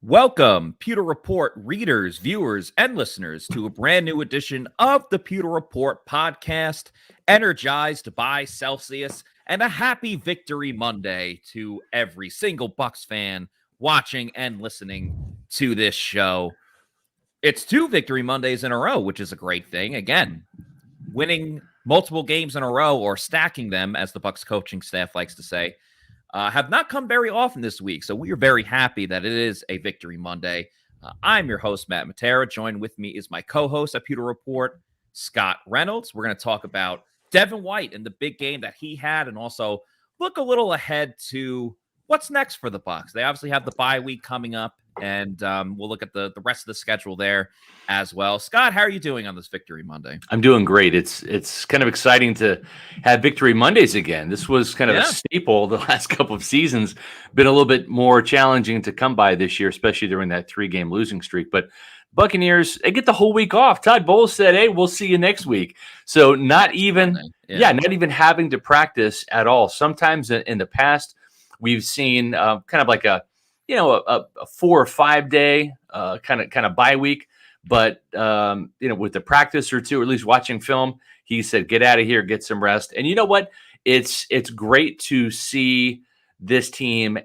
Welcome, Pewter Report readers, viewers, and listeners to a brand new edition of the Pewter Report podcast, energized by Celsius, and a happy Victory Monday to every single Bucs fan watching and listening to this show. It's 2 Victory Mondays in a row, which is a great thing. Again, winning multiple games in a row or stacking them, as the Bucs coaching staff likes to say, have not come very often this week. So we are very happy that it is a Victory Monday. I'm your host, Matt Matera. Joined with me is my co-host at Pewter Report, Scott Reynolds. We're going to talk about Devin White and the big game that he had, and also look a little ahead to what's next for the Bucs. They obviously have the bye week coming up, and we'll look at the rest of the schedule there as well. Scott, how are you doing on this Victory Monday? I'm doing great. It's kind of exciting to have Victory Mondays again. This was kind of a staple the last couple of seasons. Been a little bit more challenging to come by this year, especially during that 3-game losing streak. But Buccaneers, they get the whole week off. Todd Bowles said, "Hey, we'll see you next week." So not even having to practice at all. Sometimes in the past, we've seen kind of like a 4 or 5 day kind of bye week. But, with the practice or two, or at least watching film, he said, get out of here, get some rest. And you know what? It's great to see this team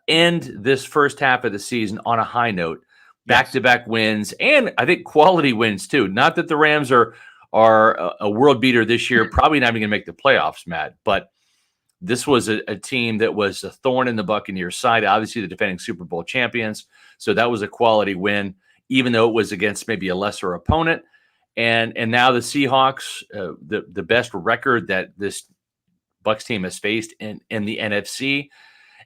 end this first half of the season on a high note, back-to-back wins, and I think quality wins too. Not that the Rams are a world beater this year, probably not even going to make the playoffs, Matt, but this was a team that was a thorn in the Buccaneers' side, obviously the defending Super Bowl champions. So that was a quality win, even though it was against maybe a lesser opponent. And now the Seahawks, the best record that this Bucs team has faced in the NFC.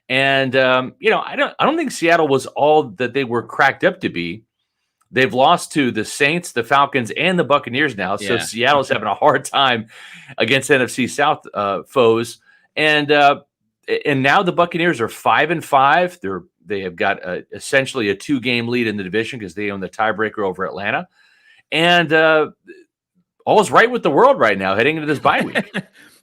And, I don't think Seattle was all that they were cracked up to be. They've lost to the Saints, the Falcons, and the Buccaneers now. So Seattle's having a hard time against NFC South foes. And now the Buccaneers are 5-5. They have got essentially a 2-game lead in the division because they own the tiebreaker over Atlanta. And all is right with the world right now heading into this bye week.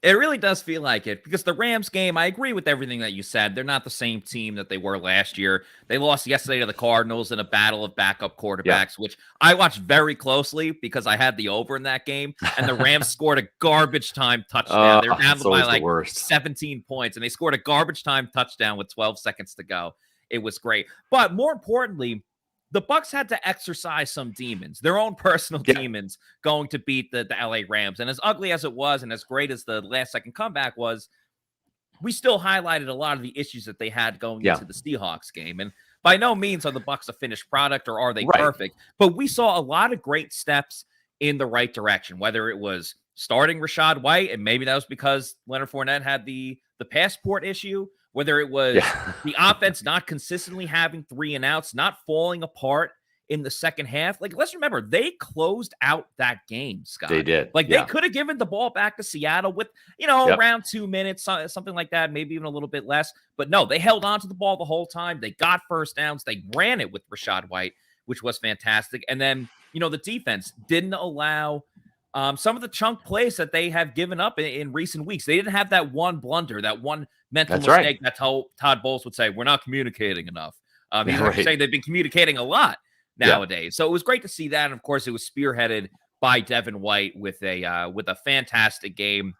It really does feel like it, because the Rams game, I agree with everything that you said. They're not the same team that they were last year. They lost yesterday to the Cardinals in a battle of backup quarterbacks, which I watched very closely because I had the over in that game. And the Rams scored a garbage time touchdown. They were down by like 17 points, and they scored a garbage time touchdown with 12 seconds to go. It was great. But more importantly, the Bucs had to exercise some demons, their own personal demons, going to beat the LA Rams. And as ugly as it was, and as great as the last-second comeback was, we still highlighted a lot of the issues that they had going into the Seahawks game. And by no means are the Bucs a finished product, or are they perfect. But we saw a lot of great steps in the right direction, whether it was starting Rachaad White, and maybe that was because Leonard Fournette had the passport issue, whether it was the offense not consistently having 3 and outs, not falling apart in the second half. Like, let's remember, they closed out that game, Scott. They did. Like, they could have given the ball back to Seattle with, around 2 minutes, something like that, maybe even a little bit less. But no, they held on to the ball the whole time. They got first downs. They ran it with Rachaad White, which was fantastic. And then, the defense didn't allow some of the chunk plays that they have given up in recent weeks. They didn't have that one blunder, that one mental mistake that Todd Bowles would say, we're not communicating enough. He's saying they've been communicating a lot nowadays. So it was great to see that. And of course, it was spearheaded by Devin White with a fantastic game,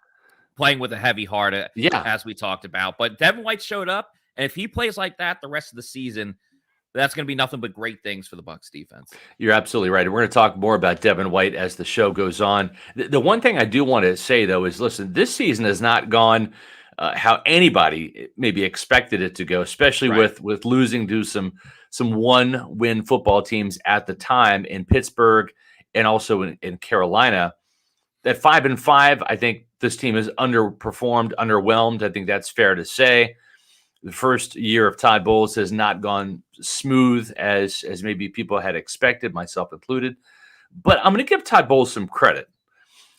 playing with a heavy heart, as we talked about. But Devin White showed up, and if he plays like that the rest of the season, that's going to be nothing but great things for the Bucs defense. You're absolutely right. And we're going to talk more about Devin White as the show goes on. The one thing I do want to say, though, is, listen, this season has not gone how anybody maybe expected it to go, especially with losing to some one-win football teams at the time in Pittsburgh and also in Carolina. At 5-5, I think this team has underperformed, underwhelmed. I think that's fair to say. The first year of Todd Bowles has not gone smooth as maybe people had expected, myself included. But I'm going to give Todd Bowles some credit,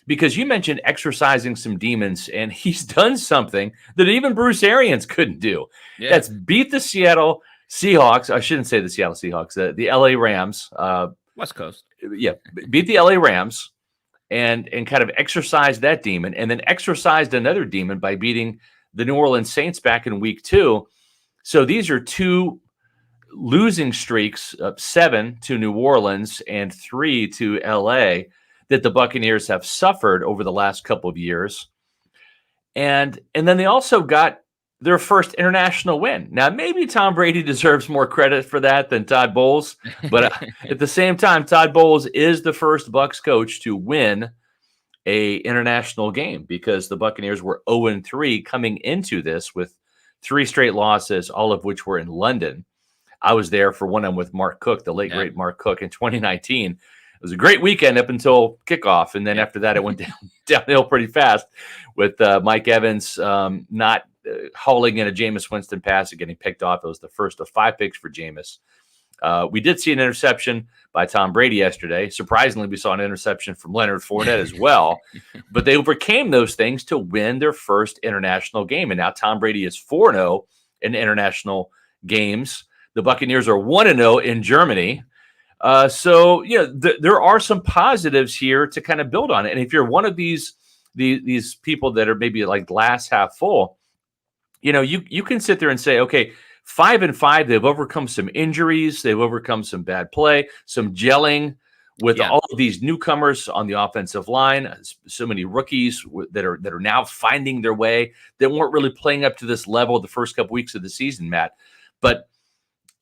because you mentioned exercising some demons, and he's done something that even Bruce Arians couldn't do. That's beat the Seattle Seahawks. I shouldn't say the Seattle Seahawks, the LA Rams. West Coast. Beat the LA Rams and kind of exercised that demon, and then exercised another demon by beating the New Orleans Saints back in week 2. So these are 2 losing streaks of 7 to New Orleans and 3 to LA that the Buccaneers have suffered over the last couple of years. And then they also got their first international win. Now, maybe Tom Brady deserves more credit for that than Todd Bowles, but at the same time, Todd Bowles is the first Bucs coach to win a international game, because the Buccaneers were 0-3 coming into this with 3 straight losses, all of which were in London. I was there for one of them with Mark Cook, the late great Mark Cook, in 2019. It was a great weekend up until kickoff, and then after that, it went downhill pretty fast with Mike Evans not hauling in a Jameis Winston pass and getting picked off. It was the first of 5 picks for Jameis. We did see an interception by Tom Brady yesterday. Surprisingly, we saw an interception from Leonard Fournette as well. But they overcame those things to win their first international game. And now Tom Brady is 4-0 in international games. The Buccaneers are 1-0 in Germany. So, there are some positives here to kind of build on it. And if you're one of these people that are maybe like glass half full, you can sit there and say, okay, 5-5, they've overcome some injuries, they've overcome some bad play, some gelling with all of these newcomers on the offensive line, so many rookies that are now finding their way, that weren't really playing up to this level the first couple weeks of the season, Matt. But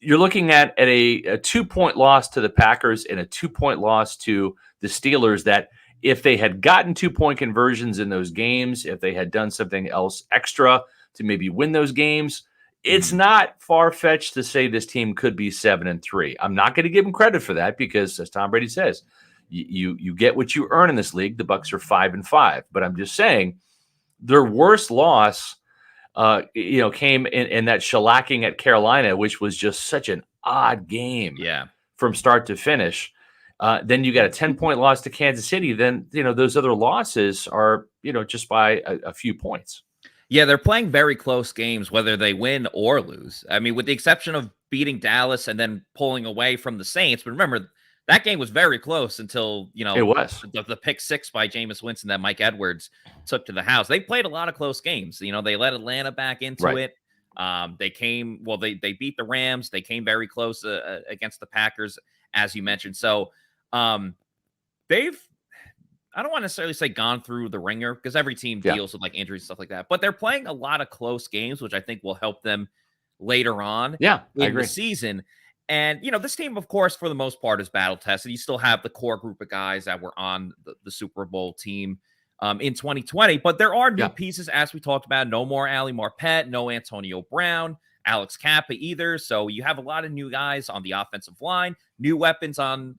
you're looking at a 2-point loss to the Packers and a 2-point loss to the Steelers, that if they had gotten 2-point conversions in those games, if they had done something else extra to maybe win those games, it's not far-fetched to say this team could be 7-3. I'm not going to give them credit for that, because, as Tom Brady says, you get what you earn in this league. The Bucs are 5-5, but I'm just saying their worst loss, came in that shellacking at Carolina, which was just such an odd game, from start to finish. Then you got a 10-point loss to Kansas City. Then those other losses are just by a few points. Yeah, they're playing very close games, whether they win or lose. I mean, with the exception of beating Dallas and then pulling away from the Saints. But remember, that game was very close until, it was the pick 6 by Jameis Winston that Mike Edwards took to the house. They played a lot of close games. They let Atlanta back into it. They beat the Rams. They came very close against the Packers, as you mentioned. So they've, I don't want to necessarily say gone through the ringer, because every team deals with like injuries and stuff like that, but they're playing a lot of close games, which I think will help them later on in the season. And, this team, of course, for the most part is battle tested. You still have the core group of guys that were on the Super Bowl team in 2020, but there are new pieces, as we talked about. No more Ali Marpet, no Antonio Brown, Alex Kappa either. So you have a lot of new guys on the offensive line, new weapons on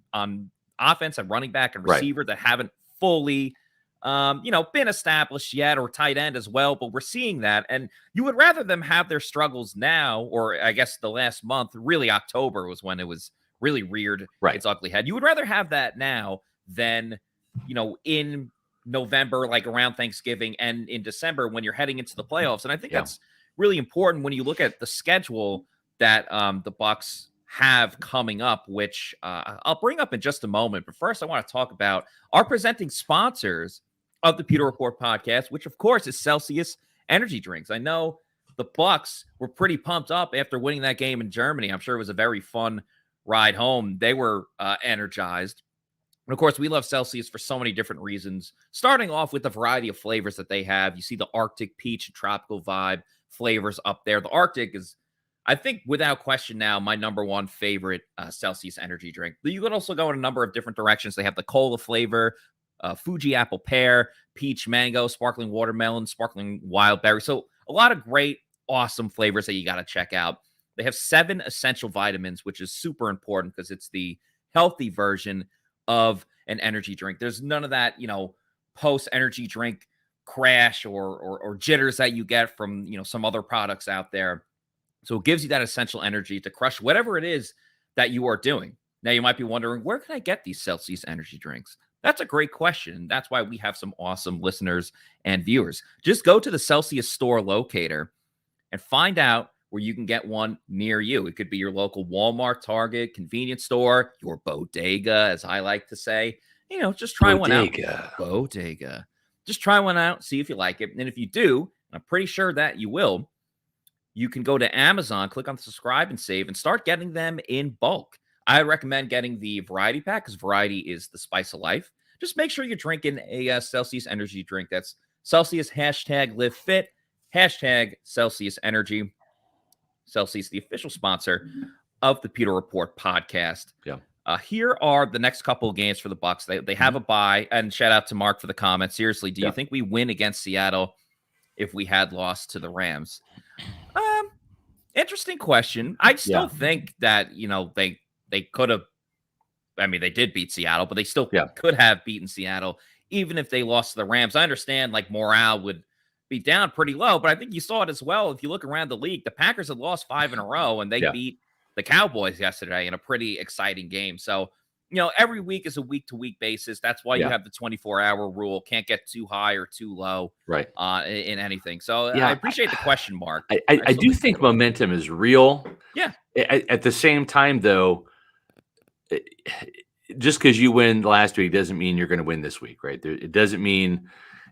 offense and running back and receiver that haven't fully, been established yet, or tight end as well. But we're seeing that. And you would rather them have their struggles now, or I guess the last month, really October was when it was really reared its ugly head. You would rather have that now than, in November, like around Thanksgiving, and in December when you're heading into the playoffs. And I think that's really important when you look at the schedule that the Bucs have coming up, which I'll bring up in just a moment. But first, I want to talk about our presenting sponsors of the Pewter Report podcast, which, of course, is Celsius Energy Drinks. I know the Bucs were pretty pumped up after winning that game in Germany. I'm sure it was a very fun ride home. They were energized. And, of course, we love Celsius for so many different reasons, starting off with the variety of flavors that they have. You see the Arctic peach and tropical vibe flavors up there. The Arctic is, I think, without question now, my number one favorite Celsius energy drink. But you could also go in a number of different directions. They have the cola flavor, Fuji apple pear, peach mango, sparkling watermelon, sparkling wild berry. So a lot of great, awesome flavors that you got to check out. They have 7 essential vitamins, which is super important because it's the healthy version of an energy drink. There's none of that, post energy drink crash or jitters that you get from, some other products out there. So it gives you that essential energy to crush whatever it is that you are doing. Now, you might be wondering, where can I get these Celsius energy drinks? That's a great question. That's why we have some awesome listeners and viewers. Just go to the Celsius store locator and find out where you can get one near you. It could be your local Walmart, Target, convenience store, your bodega, as I like to say. Just try one out. Bodega. Just try one out, see if you like it. And if you do, I'm pretty sure that you will, you can go to Amazon, click on the subscribe and save, and start getting them in bulk. I recommend getting the variety pack because variety is the spice of life. Just make sure you're drinking a Celsius energy drink. That's Celsius #Live Fit, #Celsius Energy. Celsius, the official sponsor of the Pewter Report podcast. Yeah. Here are the next couple of games for the Bucs. They have a bye, and shout out to Mark for the comment. Seriously, do you think we win against Seattle if we had lost to the Rams? Interesting question. I still think that, they could have, they did beat Seattle, but they still could have beaten Seattle, even if they lost to the Rams. I understand morale would be down pretty low, but I think you saw it as well. If you look around the league, the Packers had lost 5 in a row, and they beat the Cowboys yesterday in a pretty exciting game. So, every week is a week-to-week basis. That's why you have the 24-hour rule. Can't get too high or too low in anything. So I appreciate the question, Mark. I do think momentum is real. Yeah. At the same time, though, just because you win last week doesn't mean you're going to win this week, right? It doesn't mean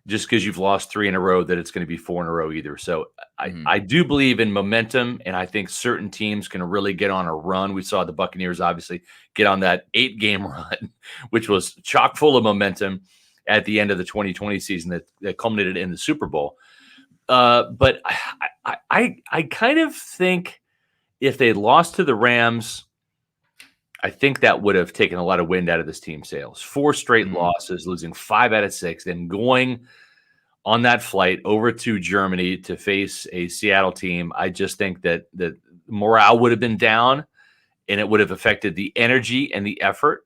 just because you've lost 3 in a row that it's going to be 4 in a row either. So I do believe in momentum, and I think certain teams can really get on a run. We saw the Buccaneers obviously get on that 8-game run, which was chock full of momentum at the end of the 2020 season that culminated in the Super Bowl. But I kind of think if they had lost to the Rams, I think that would have taken a lot of wind out of this team's sails. 4 straight losses, losing 5 out of 6, then going on that flight over to Germany to face a Seattle team. I just think that morale would have been down, and it would have affected the energy and the effort.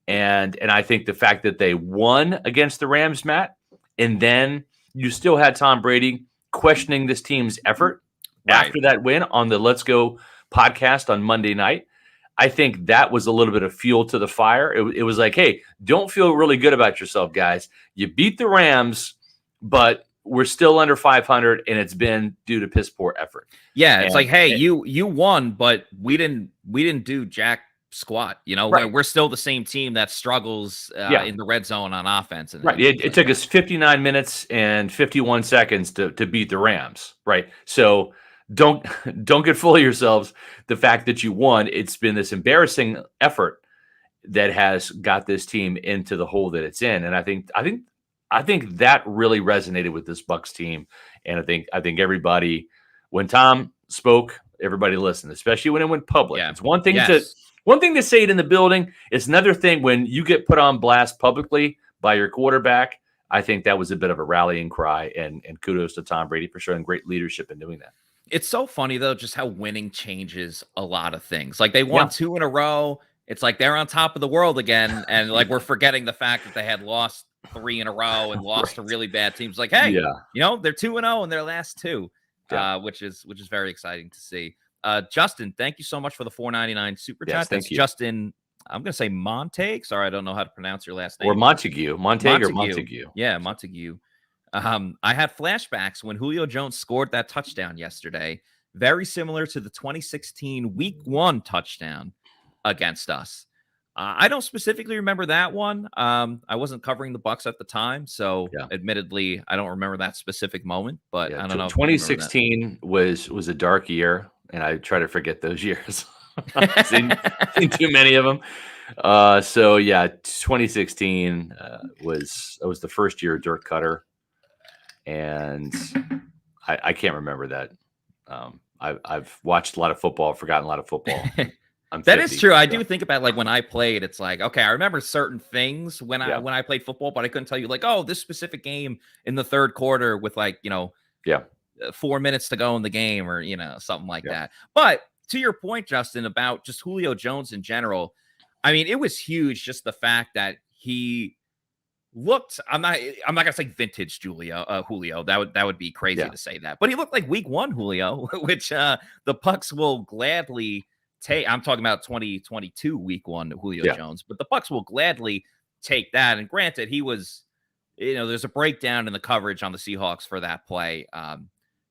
And I think the fact that they won against the Rams, Matt, and then you still had Tom Brady questioning this team's effort after that win on the Let's Go podcast on Monday night. I think that was a little bit of fuel to the fire. It was like, hey, don't feel really good about yourself, guys. You beat the Rams, but we're still under 500, and it's been due to piss poor effort. Yeah, it's you won, but we didn't do jack squat. We're still the same team that struggles in the red zone on offense. It took us 59 minutes and 51 seconds to beat the Rams. Right. So don't get full of yourselves. The fact that you won, it's been this embarrassing effort that has got this team into the hole that it's in. And I think that really resonated with this Bucs team. And I think everybody, when Tom spoke, everybody listened, especially when it went public. It's one thing to say it in the building. It's another thing when you get put on blast publicly by your quarterback. I think that was a bit of a rallying cry, and kudos to Tom Brady for showing great leadership in doing that. It's so funny, though, just how winning changes a lot of things. They won 2 in a row. It's like they're on top of the world again. And we're forgetting the fact that they had lost 3 in a row and lost to really bad teams. They're 2-0 in their last 2, which is very exciting to see. Justin, thank you so much for the $4.99 super chat. Thank you. Justin, I'm going to say Montague. Sorry, I don't know how to pronounce your last name. Or Montague. Montague or Montague. Yeah, Montague. I had flashbacks when Julio Jones scored that touchdown yesterday. Very similar to the 2016 Week 1 touchdown against us. I don't specifically remember that one. I wasn't covering the Bucs at the time, so admittedly, I don't remember that specific moment. But I don't know. 2016 was a dark year, and I try to forget those years. I've seen too many of them. 2016 was the first year of Dirk Cutter. And I can't remember that. I've watched a lot of football, forgotten a lot of football. That is true. I do think about when I played, it's like, okay, I remember certain things when I played football, but I couldn't tell you this specific game in the third quarter with 4 minutes to go in the game or something like that. But to your point, Justin, about just Julio Jones in general, it was huge just the fact that he looked, I'm not gonna say vintage Julio. That would be crazy to say that, but he looked like Week 1 Julio, which the Bucs will gladly take. I'm talking about 2022 Week 1 Julio Jones, but the Bucs will gladly take that. And granted, he was, there's a breakdown in the coverage on the Seahawks for that play,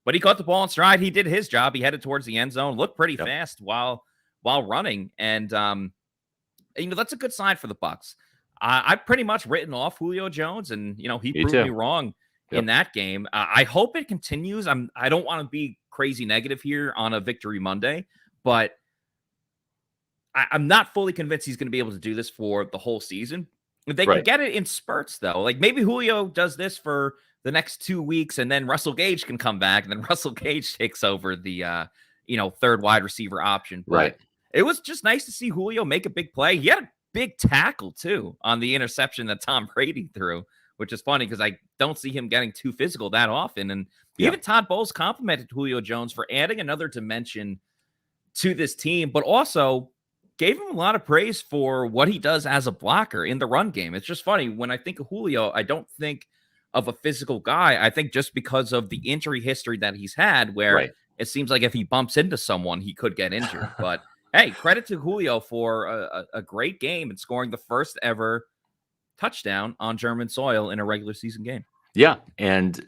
but he caught the ball in stride. He did his job. He headed towards the end zone, looked pretty fast while running, and that's a good sign for the Bucs. I've pretty much written off Julio Jones, and he proved me wrong in that game. I hope it continues. I don't want to be crazy negative here on a Victory Monday, but I'm not fully convinced he's going to be able to do this for the whole season. If they can get it in spurts, though, like maybe Julio does this for the next 2 weeks, and then Russell Gage can come back, and then Russell Gage takes over the third wide receiver option. But it was just nice to see Julio make a big play. He had a big tackle too on the interception that Tom Brady threw, which is funny because I don't see him getting too physical that often. And even Todd Bowles complimented Julio Jones for adding another dimension to this team, but also gave him a lot of praise for what he does as a blocker in the run game. It's just funny. When I think of Julio, I don't think of a physical guy. I think just because of the injury history that he's had, where it seems like if he bumps into someone, he could get injured. But hey, credit to Julio for a great game and scoring the first ever touchdown on German soil in a regular season game. Yeah, and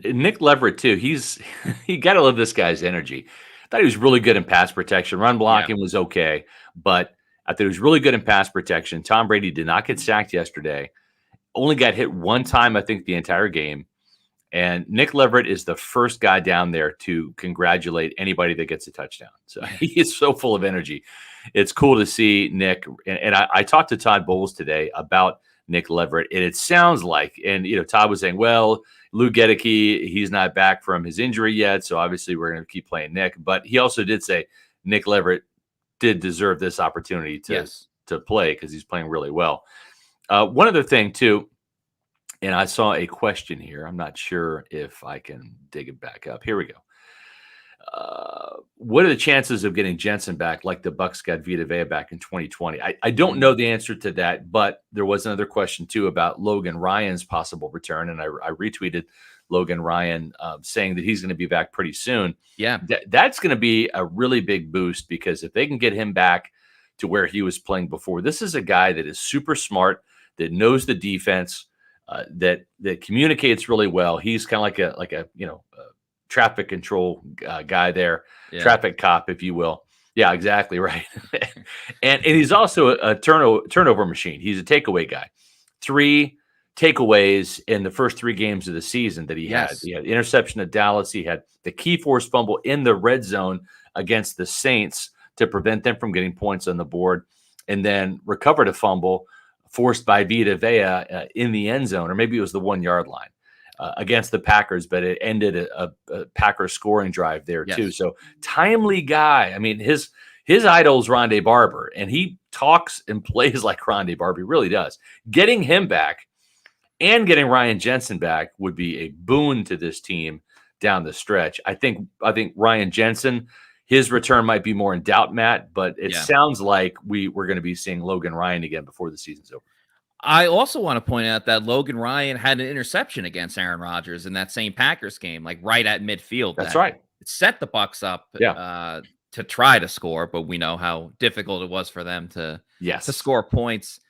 Nick Leverett too. You got to love this guy's energy. I thought he was really good in pass protection. Run blocking was okay, but I thought he was really good in pass protection. Tom Brady did not get sacked yesterday. Only got hit one time, I think, the entire game. And Nick Leverett is the first guy down there to congratulate anybody that gets a touchdown. So he is so full of energy. It's cool to see Nick. And I talked to Todd Bowles today about Nick Leverett, and it sounds like, and Todd was saying, well, Lou Gedeke, he's not back from his injury yet, so obviously we're going to keep playing Nick. But he also did say Nick Leverett did deserve this opportunity to play because he's playing really well. One other thing too, and I saw a question here. I'm not sure if I can dig it back up. Here we go. What are the chances of getting Jensen back like the Bucs got Vita back in 2020? I don't know the answer to that, but there was another question too about Logan Ryan's possible return, and I retweeted Logan Ryan saying that he's going to be back pretty soon. Yeah, that's going to be a really big boost because if they can get him back to where he was playing before, this is a guy that is super smart, that knows the defense, that communicates really well. He's kind of like a traffic control guy there, traffic cop, if you will. Yeah, exactly right. and he's also a turnover machine. He's a takeaway guy. 3 takeaways in the first 3 games of the season that he had. He had interception at Dallas. He had the key force fumble in the red zone against the Saints to prevent them from getting points on the board, and then recovered a fumble forced by Vita Vea in the end zone, or maybe it was the 1-yard line. Against the Packers, but it ended a Packers scoring drive there too. So timely guy. I mean, his idol is Rondé Barber, and he talks and plays like Rondé Barber. He really does. Getting him back and getting Ryan Jensen back would be a boon to this team down the stretch. I think Ryan Jensen, his return might be more in doubt, Matt, but it sounds like we're going to be seeing Logan Ryan again before the season's over. I also want to point out that Logan Ryan had an interception against Aaron Rodgers in that same Packers game, like right at midfield. That's right. It set the Bucs up to try to score, but we know how difficult it was for them to score points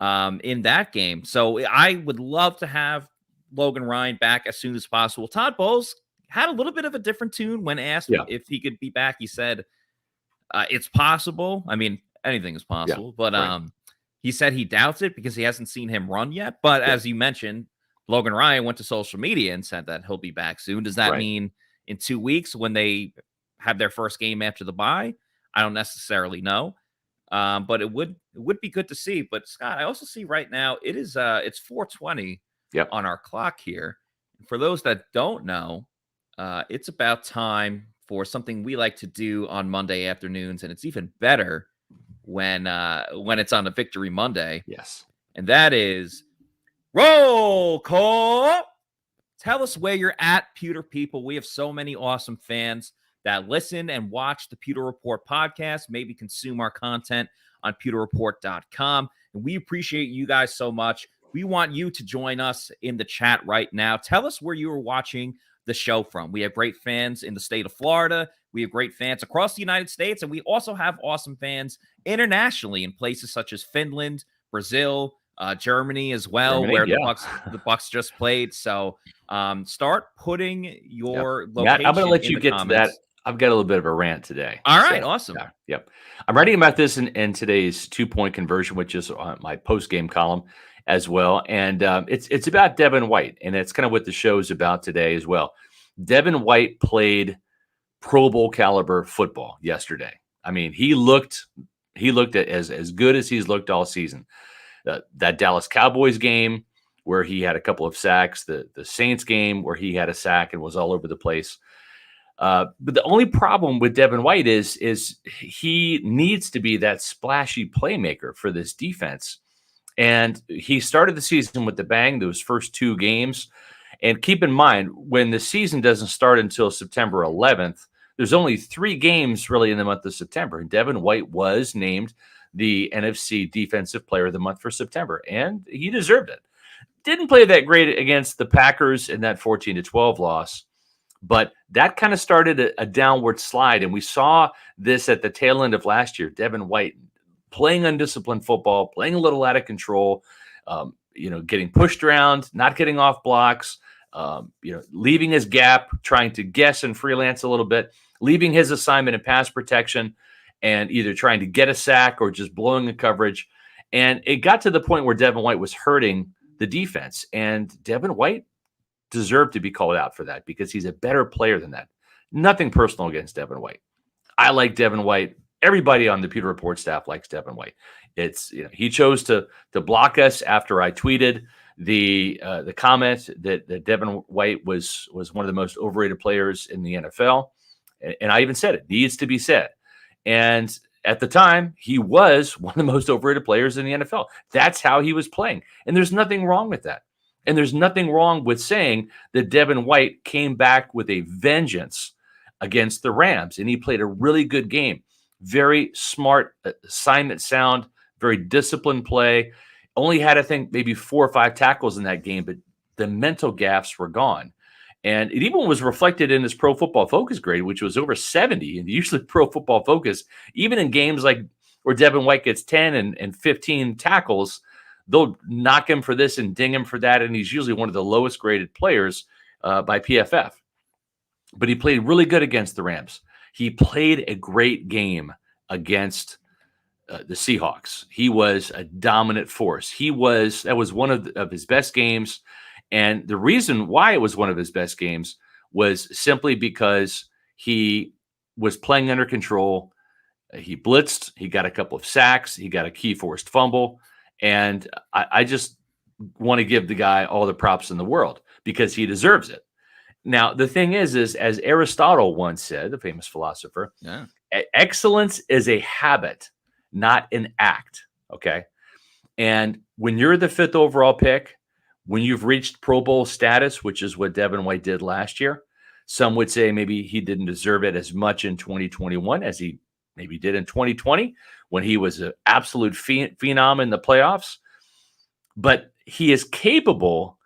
in that game. So I would love to have Logan Ryan back as soon as possible. Todd Bowles had a little bit of a different tune when asked if he could be back. He said, it's possible. I mean, anything is possible, but he said he doubts it because he hasn't seen him run yet. But as you mentioned, Logan Ryan went to social media and said that he'll be back soon. Does that mean in 2 weeks when they have their first game after the bye? I don't necessarily know. But it would be good to see. But Scott, I also see right now it's 4:20 on our clock here. For those that don't know, it's about time for something we like to do on Monday afternoons, and it's even better when it's on a Victory Monday. Yes. And that is roll call. Tell us where you're at, Pewter people. We have so many awesome fans that listen and watch the Pewter Report podcast, maybe consume our content on pewterreport.com. And we appreciate you guys so much. We want you to join us in the chat right now. Tell us where you are watching the show from. We have great fans in the state of Florida. We have great fans across the United States, and we also have awesome fans internationally in places such as Finland, Brazil, Germany as well, where the Bucs just played. So start putting your location. Matt, I'm going to let you get comments. to that. I've got a little bit of a rant today. All right, awesome. Yep. I'm writing about this in today's 2-point conversion, which is on my post-game column as well. And it's about Devin White, and it's kind of what the show is about today as well. Devin White played Pro Bowl caliber football yesterday. I mean, he looked at as good as he's looked all season. That Dallas Cowboys game where he had a couple of sacks, the Saints game where he had a sack and was all over the place. But the only problem with Devin White is he needs to be that splashy playmaker for this defense. And he started the season with the bang, those first 2 games. And keep in mind, when the season doesn't start until September 11th, there's only 3 games really in the month of September. And Devin White was named the NFC Defensive Player of the Month for September, and he deserved it. Didn't play that great against the Packers in that 14-12 loss, but that kind of started a downward slide, and we saw this at the tail end of last year. Devin White playing undisciplined football, playing a little out of control, getting pushed around, not getting off blocks, leaving his gap, trying to guess and freelance a little bit, leaving his assignment in pass protection, and either trying to get a sack or just blowing the coverage. And it got to the point where Devin White was hurting the defense, and Devin White deserved to be called out for that because he's a better player than that. Nothing personal against Devin White. I like Devin White. Everybody on the Pewter Report staff likes Devin White. It's he chose to block us after I tweeted the comment that Devin White was one of the most overrated players in the NFL, and I even said it needs to be said. And at the time, he was one of the most overrated players in the NFL. That's how he was playing, and there's nothing wrong with that. And there's nothing wrong with saying that Devin White came back with a vengeance against the Rams, and he played a really good game. Very smart, assignment sound, very disciplined play. Only had, I think, maybe 4 or 5 tackles in that game, but the mental gaffes were gone. And it even was reflected in his Pro Football Focus grade, which was over 70. And usually Pro Football Focus, even in games like where Devin White gets 10 and 15 tackles, they'll knock him for this and ding him for that. And he's usually one of the lowest graded players by PFF. But he played really good against the Rams. He played a great game against the Seahawks. He was a dominant force. That was one of his best games. And the reason why it was one of his best games was simply because he was playing under control. He blitzed. He got a couple of sacks. He got a key forced fumble. And I just want to give the guy all the props in the world because he deserves it. Now, the thing is as Aristotle once said, the famous philosopher, excellence is a habit, not an act. Okay. And when you're the 5th overall pick, when you've reached Pro Bowl status, which is what Devin White did last year, some would say maybe he didn't deserve it as much in 2021 as he maybe did in 2020 when he was an absolute phenom in the playoffs. But he is capable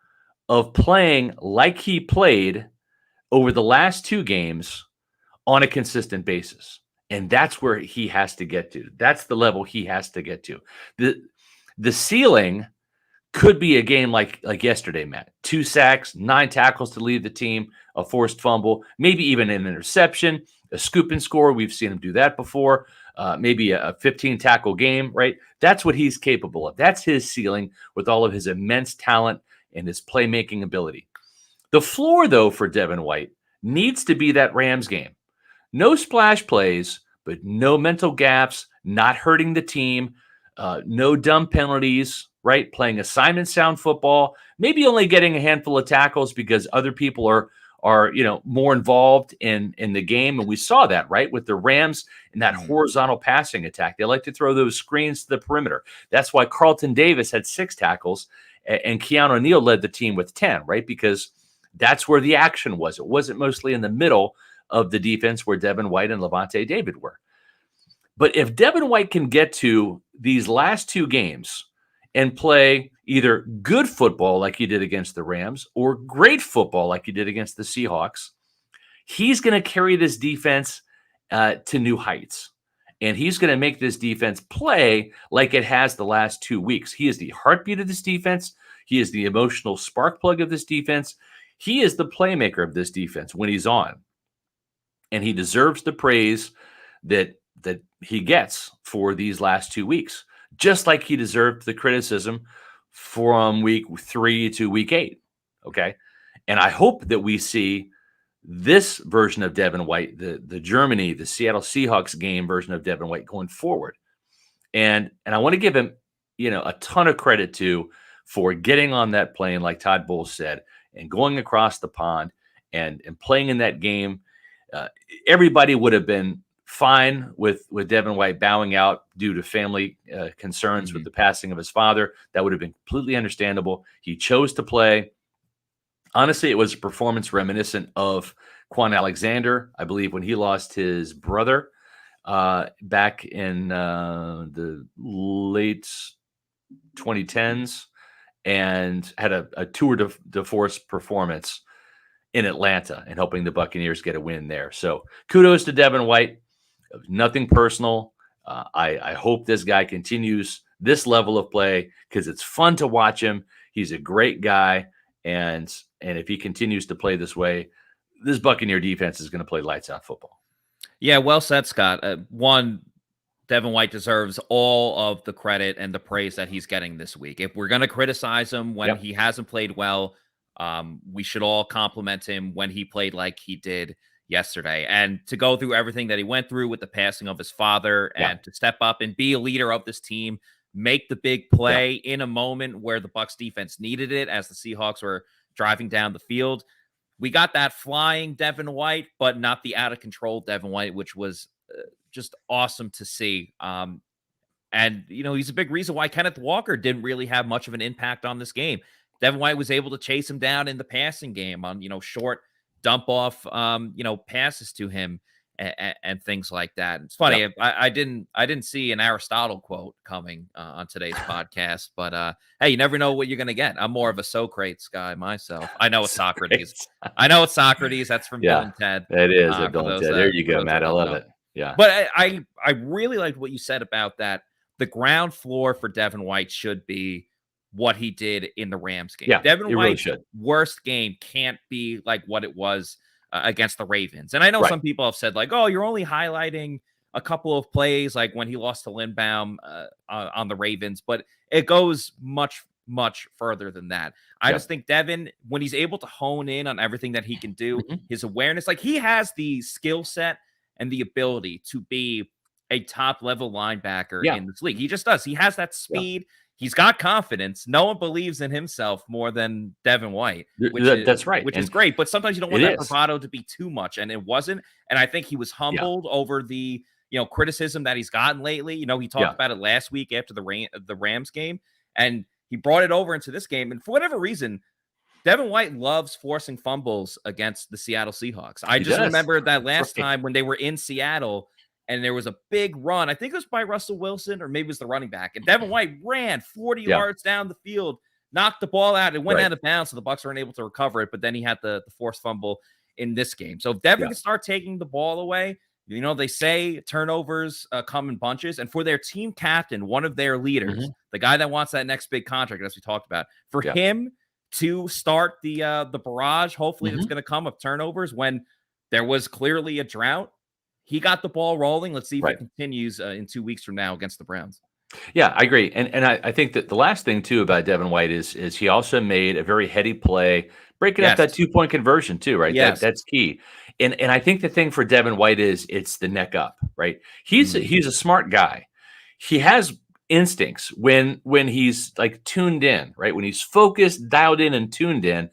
of playing like he played over the last 2 games on a consistent basis. And that's where he has to get to. That's the level he has to get to. The ceiling could be a game like yesterday, Matt. 2 sacks, 9 tackles to lead the team, a forced fumble, maybe even an interception, a scoop and score. We've seen him do that before. Maybe a 15-tackle game, right? That's what he's capable of. That's his ceiling with all of his immense talent and his playmaking ability. The floor, though, for Devin White needs to be that Rams game. No splash plays, but no mental gaps, not hurting the team, no dumb penalties, right? Playing assignment sound football, maybe only getting a handful of tackles because other people are more involved in the game. And we saw that, right, with the Rams in that horizontal passing attack. They like to throw those screens to the perimeter. That's why Carlton Davis had 6 tackles and Keanu Neal led the team with 10, right? Because that's where the action was. It wasn't mostly in the middle of the defense where Devin White and Lavonte David were. But if Devin White can get to these last 2 games and play either good football like he did against the Rams or great football like he did against the Seahawks, he's going to carry this defense to new heights. And he's going to make this defense play like it has the last 2 weeks. He is the heartbeat of this defense. He is the emotional spark plug of this defense. He is the playmaker of this defense when he's on. And he deserves the praise that he gets for these last 2 weeks, just like he deserved the criticism from week 3 to week 8. Okay. And I hope that we see this version of Devin White, the Germany, the Seattle Seahawks game version of Devin White going forward. And I want to give him, a ton of credit for getting on that plane, like Todd Bowles said, and going across the pond and playing in that game. Everybody would have been fine with Devin White bowing out due to family concerns with the passing of his father. That would have been completely understandable. He chose to play. Honestly, it was a performance reminiscent of Quan Alexander, I believe, when he lost his brother back in the late 2010s and had a tour de force performance in Atlanta and helping the Buccaneers get a win there. So kudos to Devin White. Nothing personal. I hope this guy continues this level of play because it's fun to watch him. He's a great guy. And if he continues to play this way, this Buccaneer defense is going to play lights out football. Yeah, well said, Scott. Devin White deserves all of the credit and the praise that he's getting this week. If we're going to criticize him when he hasn't played well, we should all compliment him when he played like he did yesterday. And to go through everything that he went through with the passing of his father and to step up and be a leader of this team, make the big play in a moment where the Bucs defense needed it as the Seahawks were driving down the field. We got that flying Devin White, but not the out of control Devin White, which was just awesome to see. And, he's a big reason why Kenneth Walker didn't really have much of an impact on this game. Devin White was able to chase him down in the passing game on, short dump off, passes to him and things like that. It's funny. I didn't see an Aristotle quote coming on today's podcast, but hey, you never know what you're going to get. I'm more of a Socrates guy myself. I know it's Socrates. That's from Bill and Ted. It is. Bill and Ted. There you go, Matt. I love it. Yeah. But I really liked what you said about that. The ground floor for Devin White should be what he did in the Rams game. Yeah, Devin White's really worst game can't be like what it was against the Ravens. And I know some people have said like, oh, you're only highlighting a couple of plays like when he lost to Lindbaum on the Ravens, but it goes much, much further than that. I just think Devin, when he's able to hone in on everything that he can do, his awareness, like he has the skill set and the ability to be a top level linebacker in this league. He just does. He has that speed. He's got confidence. No one believes in himself more than Devin White. That's right. Which is great. But sometimes you don't want that bravado to be too much. And it wasn't. And I think he was humbled over the criticism that he's gotten lately. He talked about it last week after the Rams game. And he brought it over into this game. And for whatever reason, Devin White loves forcing fumbles against the Seattle Seahawks. I just remember that last time when they were in Seattle and there was a big run. I think it was by Russell Wilson or maybe it was the running back. And Devin White ran 40 yards down the field, knocked the ball out. It went out of bounds, so the Bucs weren't able to recover it. But then he had the forced fumble in this game. So if Devin can start taking the ball away, they say turnovers come in bunches. And for their team captain, one of their leaders, the guy that wants that next big contract, as we talked about, for him to start the barrage, hopefully that's going to come of turnovers when there was clearly a drought. He got the ball rolling. Let's see if it continues in 2 weeks from now against the Browns. Yeah, I agree. And I think that the last thing, too, about Devin White is he also made a very heady play, breaking up that 2-point conversion, too, right? Yes. That's key. And I think the thing for Devin White is it's the neck up, right? He's a smart guy. He has instincts when he's like tuned in, right? When he's focused, dialed in, and tuned in,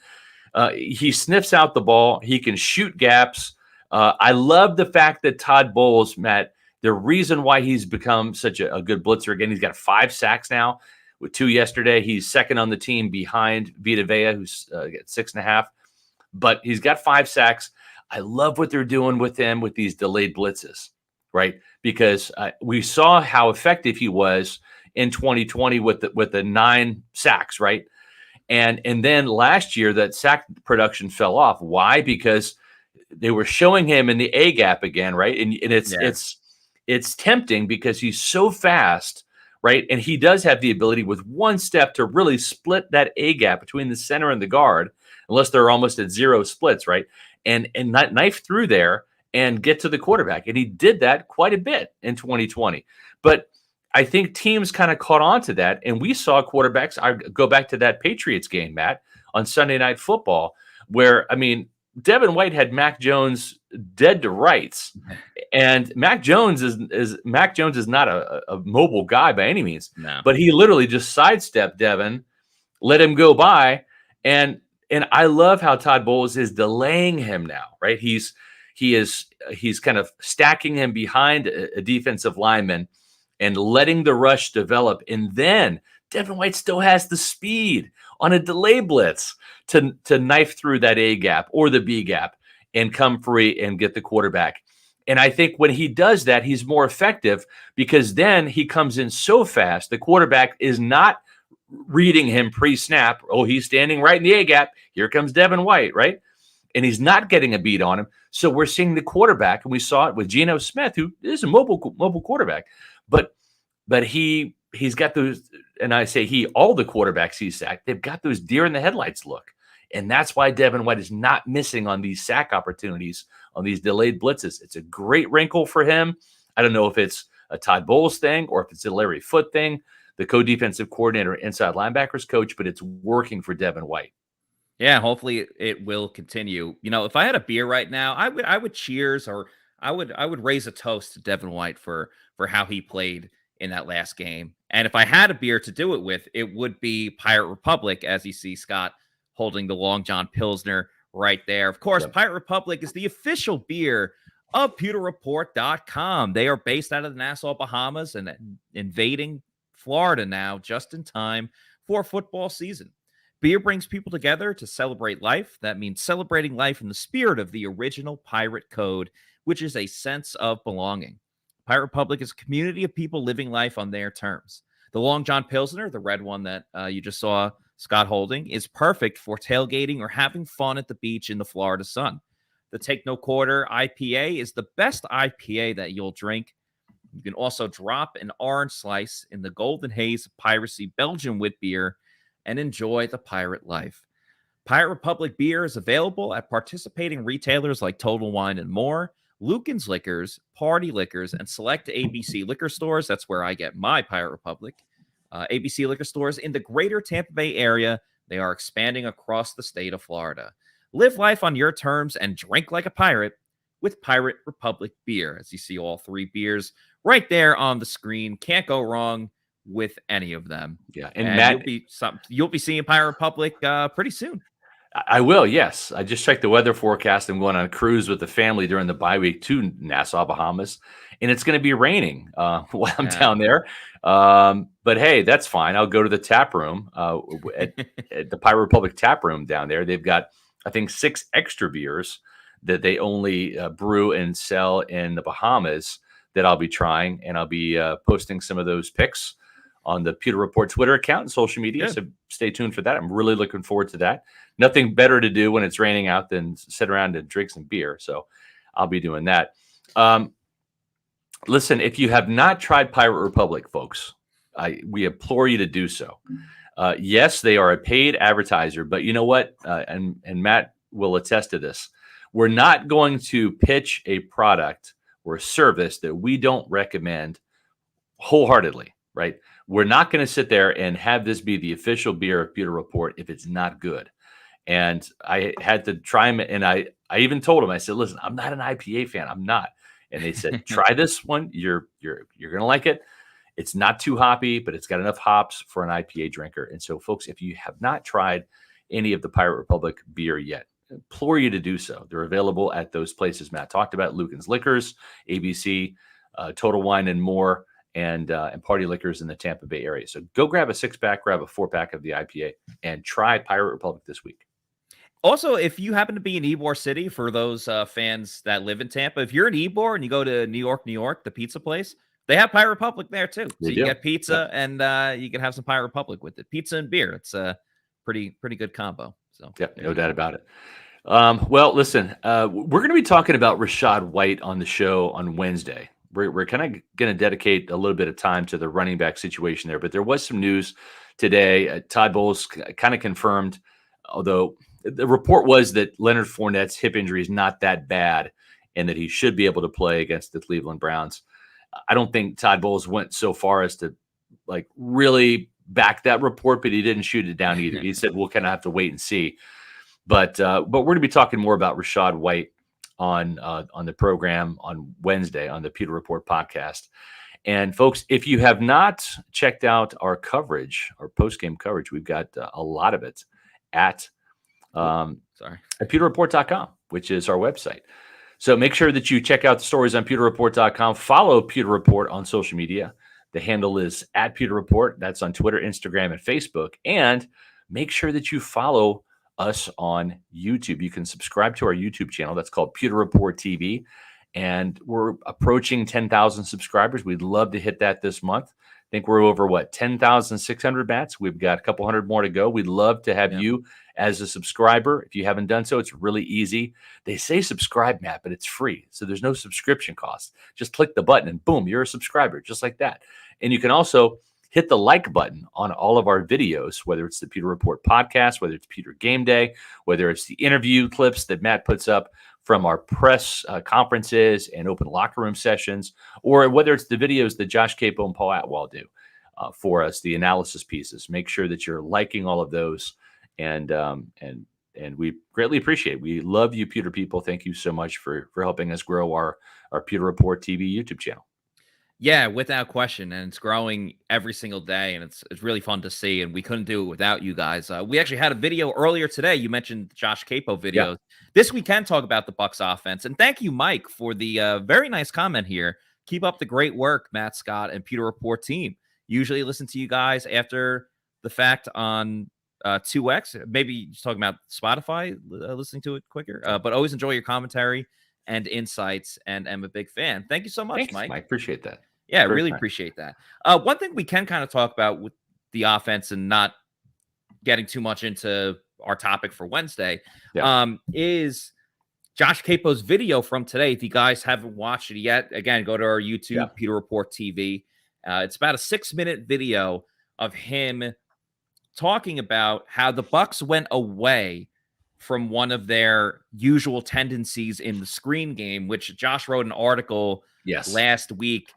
he sniffs out the ball. He can shoot gaps. I love the fact that Todd Bowles, Matt, the reason why he's become such a good blitzer, again, he's got 5 sacks now with 2 yesterday. He's second on the team behind Vita, who's got 6.5, but he's got 5 sacks. I love what they're doing with him with these delayed blitzes, right? Because we saw how effective he was in 2020 with the 9 sacks, right? And then last year that sack production fell off. Why? Because they were showing him in the A gap again, right? And it's tempting because he's so fast, right? And he does have the ability with one step to really split that A gap between the center and the guard, unless they're almost at 0 splits, right? And not knife through there and get to the quarterback. And he did that quite a bit in 2020. But I think teams kind of caught on to that. And we saw quarterbacks, I go back to that Patriots game, Matt, on Sunday Night Football, where, I mean, Devin White had Mac Jones dead to rights, and Mac Jones is not a mobile guy by any means, No. but he literally just sidestepped Devin, let him go by, and I love how Todd Bowles is delaying him now, right? He's kind of stacking him behind a defensive lineman and letting the rush develop, and then Devin White still has the speed on a delay blitz to knife through that A gap or the B gap and come free and get the quarterback. And I think when he does that, he's more effective because then he comes in so fast. The quarterback is not reading him pre-snap. Oh, he's standing right in the A gap. Here comes Devin White, right? And he's not getting a beat on him. So we're seeing the quarterback, and we saw it with Geno Smith, who is a mobile quarterback, but he's got those, and I say all the quarterbacks he's sacked, they've got those deer in the headlights look. And that's why Devin White is not missing on these sack opportunities, on these delayed blitzes. It's a great wrinkle for him. I don't know if it's a Todd Bowles thing or if it's a Larry Foote thing, the co-defensive coordinator, inside linebackers coach, but it's working for Devin White. Yeah, hopefully it will continue. If I had a beer right now, I would cheers, or I would raise a toast to Devin White for how he played in that last game. And if I had a beer to do it with, it would be Pirate Republic, as you see Scott holding the Long John Pilsner right there. Of course, yep. Pirate Republic is the official beer of PewterReport.com. They are based out of the Nassau, Bahamas, and invading Florida now, just in time for football season. Beer brings people together to celebrate life. That means celebrating life in the spirit of the original pirate code, which is a sense of belonging. Pirate Republic is a community of people living life on their terms. The Long John Pilsner, the red one that you just saw Scott holding, is perfect for tailgating or having fun at the beach in the Florida sun. The Take No Quarter IPA is the best IPA that you'll drink. You can also drop an orange slice in the golden haze of piracy Belgian wit beer and enjoy the pirate life. Pirate Republic beer is available at participating retailers like Total Wine and More, Lucan's Liquors, Party Liquors, and select ABC liquor stores. That's where I get my Pirate Republic. ABC liquor stores in the greater Tampa Bay area. They are expanding across the state of Florida. Live life on your terms and drink like a pirate with Pirate Republic beer. As you see all three beers right there on the screen. Can't go wrong with any of them. Yeah, and Matt, you'll be seeing Pirate Republic pretty soon. I will, yes. I just checked the weather forecast. I'm going on a cruise with the family during the bye week to Nassau, Bahamas, and it's going to be raining while I'm down there. But hey, that's fine. I'll go to the tap room at the Pirate Republic tap room down there. They've got, I think, 6 extra beers that they only brew and sell in the Bahamas that I'll be trying, and I'll be posting some of those pics on the Pewter Report Twitter account and social media. So stay tuned for that. I'm really looking forward to that. Nothing better to do when it's raining out than sit around and drink some beer. So I'll be doing that. Listen, if you have not tried Pirate Republic, folks, we implore you to do so. Yes, they are a paid advertiser, but you know what? And Matt will attest to this. We're not going to pitch a product or a service that we don't recommend wholeheartedly, right? We're not going to sit there and have this be the official beer of Pewter Report if it's not good. And I had to try them, and I even told them, I said, listen, I'm not an IPA fan. I'm not. And they said, try this one. You're going to like it. It's not too hoppy, but it's got enough hops for an IPA drinker. And so, folks, if you have not tried any of the Pirate Republic beer yet, I implore you to do so. They're available at those places Matt talked about: Lucan's Liquors, ABC, Total Wine and More, and Party Liquors in the Tampa Bay area. So go grab a 6-pack, grab a 4-pack of the IPA, and try Pirate Republic this week. Also, if you happen to be in Ybor City, for those fans that live in Tampa, if you're in Ybor and you go to New York, the pizza place, they have Pirate Republic there too. So you get pizza and you can have some Pirate Republic with it. Pizza and beer. It's a pretty good combo. So no doubt about it. Well, listen, we're going to be talking about Rachaad White on the show on Wednesday. We're kind of going to dedicate a little bit of time to the running back situation there, but there was some news today. Todd Bowles kind of confirmed, although the report was that Leonard Fournette's hip injury is not that bad and that he should be able to play against the Cleveland Browns. I don't think Todd Bowles went so far as to really back that report, but he didn't shoot it down either. He said, we'll kind of have to wait and see. But we're going to be talking more about Rachaad White on the program on Wednesday on the Pewter Report podcast. And folks, if you have not checked out our coverage, our post-game coverage, we've got a lot of it at pewterreport.com, which is our website. So make sure that you check out the stories on pewterreport.com. Follow Pewter Report on social media. The handle is at Pewter Report. That's on Twitter, Instagram, and Facebook. And make sure that you follow us on YouTube. You can subscribe to our YouTube channel. That's called Pewter Report TV. And we're approaching 10,000 subscribers. We'd love to hit that this month. I think we're over, 10,600 bats. We've got a couple hundred more to go. We'd love to have you as a subscriber. If you haven't done so, it's really easy. They say subscribe, Matt, but it's free. So there's no subscription cost. Just click the button and boom, you're a subscriber, just like that. And you can also hit the like button on all of our videos, whether it's the Pewter Report podcast, whether it's Pewter Game Day, whether it's the interview clips that Matt puts up from our press conferences and open locker room sessions, or whether it's the videos that Josh Capo and Paul Atwell do for us, the analysis pieces. Make sure that you're liking all of those, and we greatly appreciate it. We love you, Pewter people. Thank you so much for helping us grow our Pewter Report TV YouTube channel. Yeah, without question, and it's growing every single day, and it's really fun to see, and we couldn't do it without you guys. We actually had a video earlier today. You mentioned the Josh Capo video. Yeah. This we can talk about the Bucs offense, and thank you, Mike, for the very nice comment here. Keep up the great work, Matt Scott and Pewter Report team. Usually listen to you guys after the fact on 2X. Maybe you're talking about Spotify, listening to it quicker, but always enjoy your commentary and insights, and am a big fan. Thank you so much. Thanks, Mike. Appreciate that. Yeah, really appreciate that. One thing we can kind of talk about with the offense and not getting too much into our topic for Wednesday is Josh Capo's video from today. If you guys haven't watched it yet, again, go to our YouTube, Pewter Report TV. It's about a 6-minute video of him talking about how the Bucs went away from one of their usual tendencies in the screen game, which Josh wrote an article last week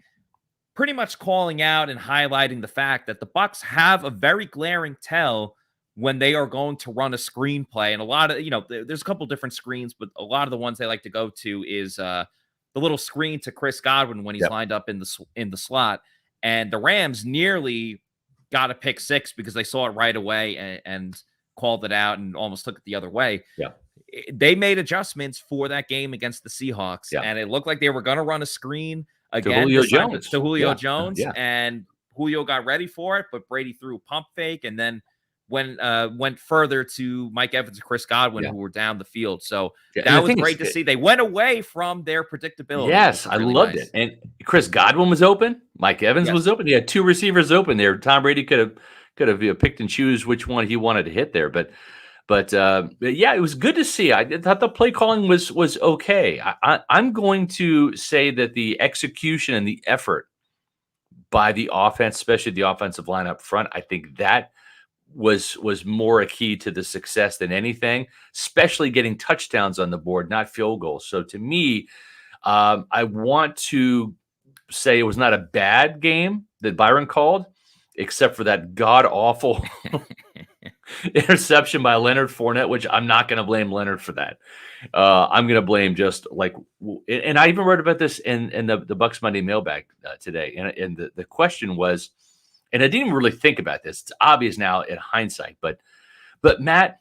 pretty much calling out and highlighting the fact that the Bucs have a very glaring tell when they are going to run a screenplay. And a lot of, there's a couple different screens, but a lot of the ones they like to go to is the little screen to Chris Godwin when he's lined up in the slot. And the Rams nearly got a pick six because they saw it right away and called it out and almost took it the other way. Yeah. They made adjustments for that game against the Seahawks, and it looked like they were going to run a screen again to Julio Jones, and Julio got ready for it, but Brady threw a pump fake, and then went further to Mike Evans and Chris Godwin, who were down the field. So that was great to see. They went away from their predictability. Yes, I loved it. And Chris Godwin was open. Mike Evans was open. He had two receivers open there. Tom Brady could have picked and choose which one he wanted to hit there, but it was good to see. I thought the play calling was okay. I'm going to say that the execution and the effort by the offense, especially the offensive line up front, I think that was more a key to the success than anything, especially getting touchdowns on the board, not field goals. So to me, I want to say it was not a bad game that Byron called, except for that god-awful interception by Leonard Fournette, which I'm not going to blame Leonard for that. I'm going to blame and I even wrote about this in the Bucs Monday mailbag today. And the question was, and I didn't even really think about this. It's obvious now in hindsight, but Matt,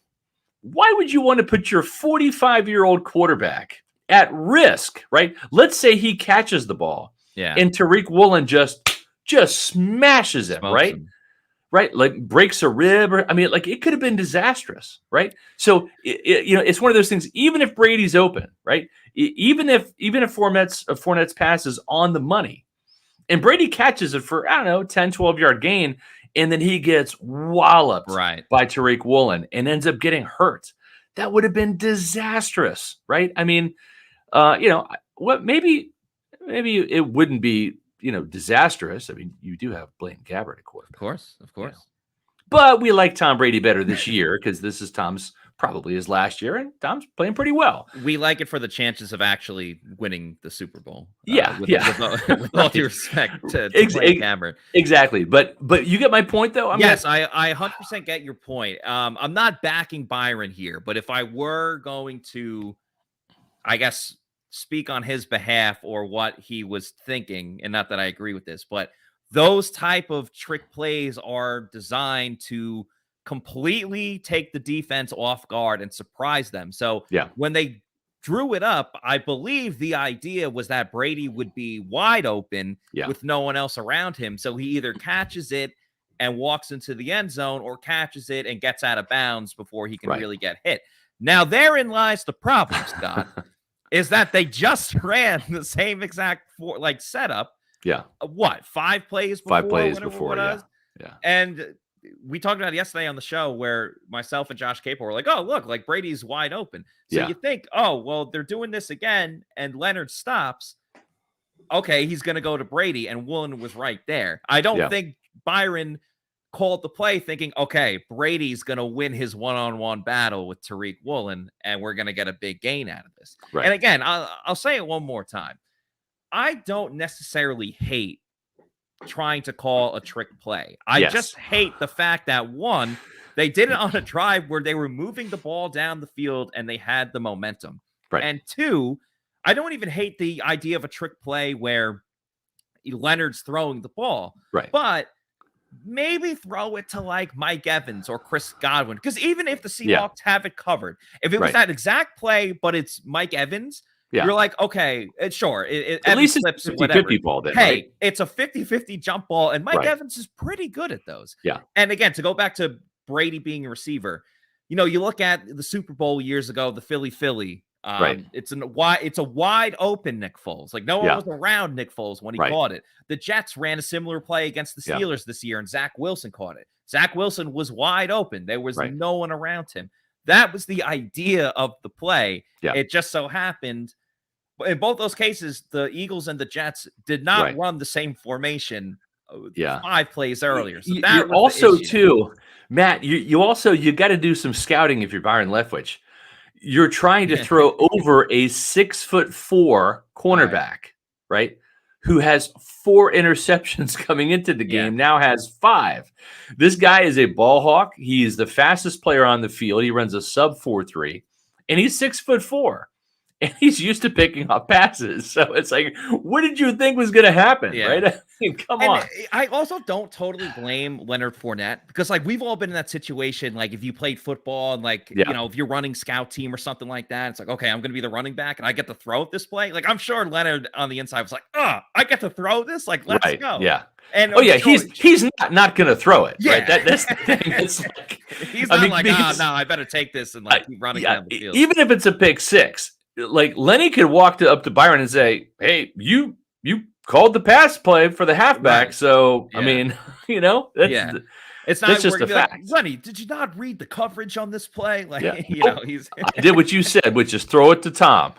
why would you want to put your 45-year-old quarterback at risk, right? Let's say he catches the ball and Tariq Woolen just smashes him, right? Right, like breaks a rib, it could have been disastrous, right? So it's one of those things. Even if Brady's open, right? Even if Fournette's pass is on the money, and Brady catches it for 10, 12-yard gain, and then he gets walloped by Tariq Woolen and ends up getting hurt, that would have been disastrous, right? Maybe it wouldn't be disastrous. You do have Blaine Gabbert at quarterback. Of course. But we like Tom Brady better this year because this is Tom's probably his last year, and Tom's playing pretty well. We like it for the chances of actually winning the Super Bowl. With all due respect to Blake Cameron. Exactly. But you get my point, though? I 100% get your point. I'm not backing Byron here, but if I were going to, I guess, speak on his behalf or what he was thinking, and not that I agree with this, but those type of trick plays are designed to completely take the defense off guard and surprise them. So when they drew it up, I believe the idea was that Brady would be wide open with no one else around him. So he either catches it and walks into the end zone or catches it and gets out of bounds before he can really get hit. Now, therein lies the problem, Scott, is that they just ran the same exact setup. Yeah. 5 plays before? 5 plays before, yeah. And we talked about it yesterday on the show where myself and Josh Capel were like, oh, look, like Brady's wide open. So you think, oh, well, they're doing this again, and Leonard stops. Okay, he's going to go to Brady, and Woolen was right there. I don't think Byron called the play thinking, okay, Brady's going to win his one-on-one battle with Tariq Woolen, and we're going to get a big gain out of this. Right. And again, I'll say it one more time. I don't necessarily hate trying to call a trick play. I just hate the fact that, one, they did it on a drive where they were moving the ball down the field and they had the momentum. Right. And 2, I don't even hate the idea of a trick play where Leonard's throwing the ball. Right. But maybe throw it to like Mike Evans or Chris Godwin. Because even if the Seahawks have it covered, if it was that exact play, but it's Mike Evans, you're like, okay, sure. At least it's 50-50 ball then. Hey, right? It's a 50-50 jump ball, and Mike Evans is pretty good at those. Yeah. And again, to go back to Brady being a receiver, you look at the Super Bowl years ago, the Philly. It's a wide open Nick Foles. Like no one was around Nick Foles when he caught it. The Jets ran a similar play against the Steelers this year, and Zach Wilson caught it. Zach Wilson was wide open. There was no one around him. That was the idea of the play. Yeah. It just so happened in both those cases, the Eagles and the Jets did not run the same formation 5 plays earlier. So that was also too, Matt, you got to do some scouting if you're Byron Leftwich. You're trying to throw over a 6'4" cornerback, right? Who has 4 interceptions coming into the game, now has 5. This guy is a ball hawk. He is the fastest player on the field. He runs a sub 4.3, and he's 6'4". And he's used to picking up passes. So it's like, what did you think was going to happen? Right? I mean, come on. I also don't totally blame Leonard Fournette because, like, we've all been in that situation. Like, if you played football and, like, if you're running scout team or something like that, it's like, okay, I'm going to be the running back and I get to throw this play. Like, I'm sure Leonard on the inside was like, I get to throw this? Like, let's go. Yeah. And he's not going to throw it. Right? That's the thing. It's like, he's not I better take this and like keep running down the field. Even if it's a pick 6. Like Lenny could walk up to Byron and say, "Hey, you called the pass play for the halfback." So I mean, that's it's not just a fact. Like, Lenny, did you not read the coverage on this play? Like, he's I did what you said, which is throw it to Tom.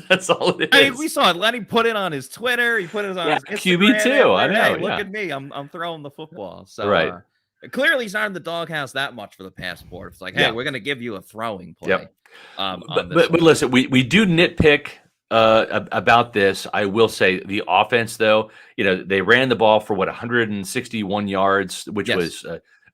That's all it is. I mean, we saw it. Lenny put it on his Twitter. He put it on his Instagram. QB too. I know. Hey, look at me. I'm throwing the football. So clearly he's not in the doghouse that much for the passport. It's like, hey, we're going to give you a throwing play. Yep. But listen, we do nitpick about this. I will say the offense, though, they ran the ball for 161 yards, which was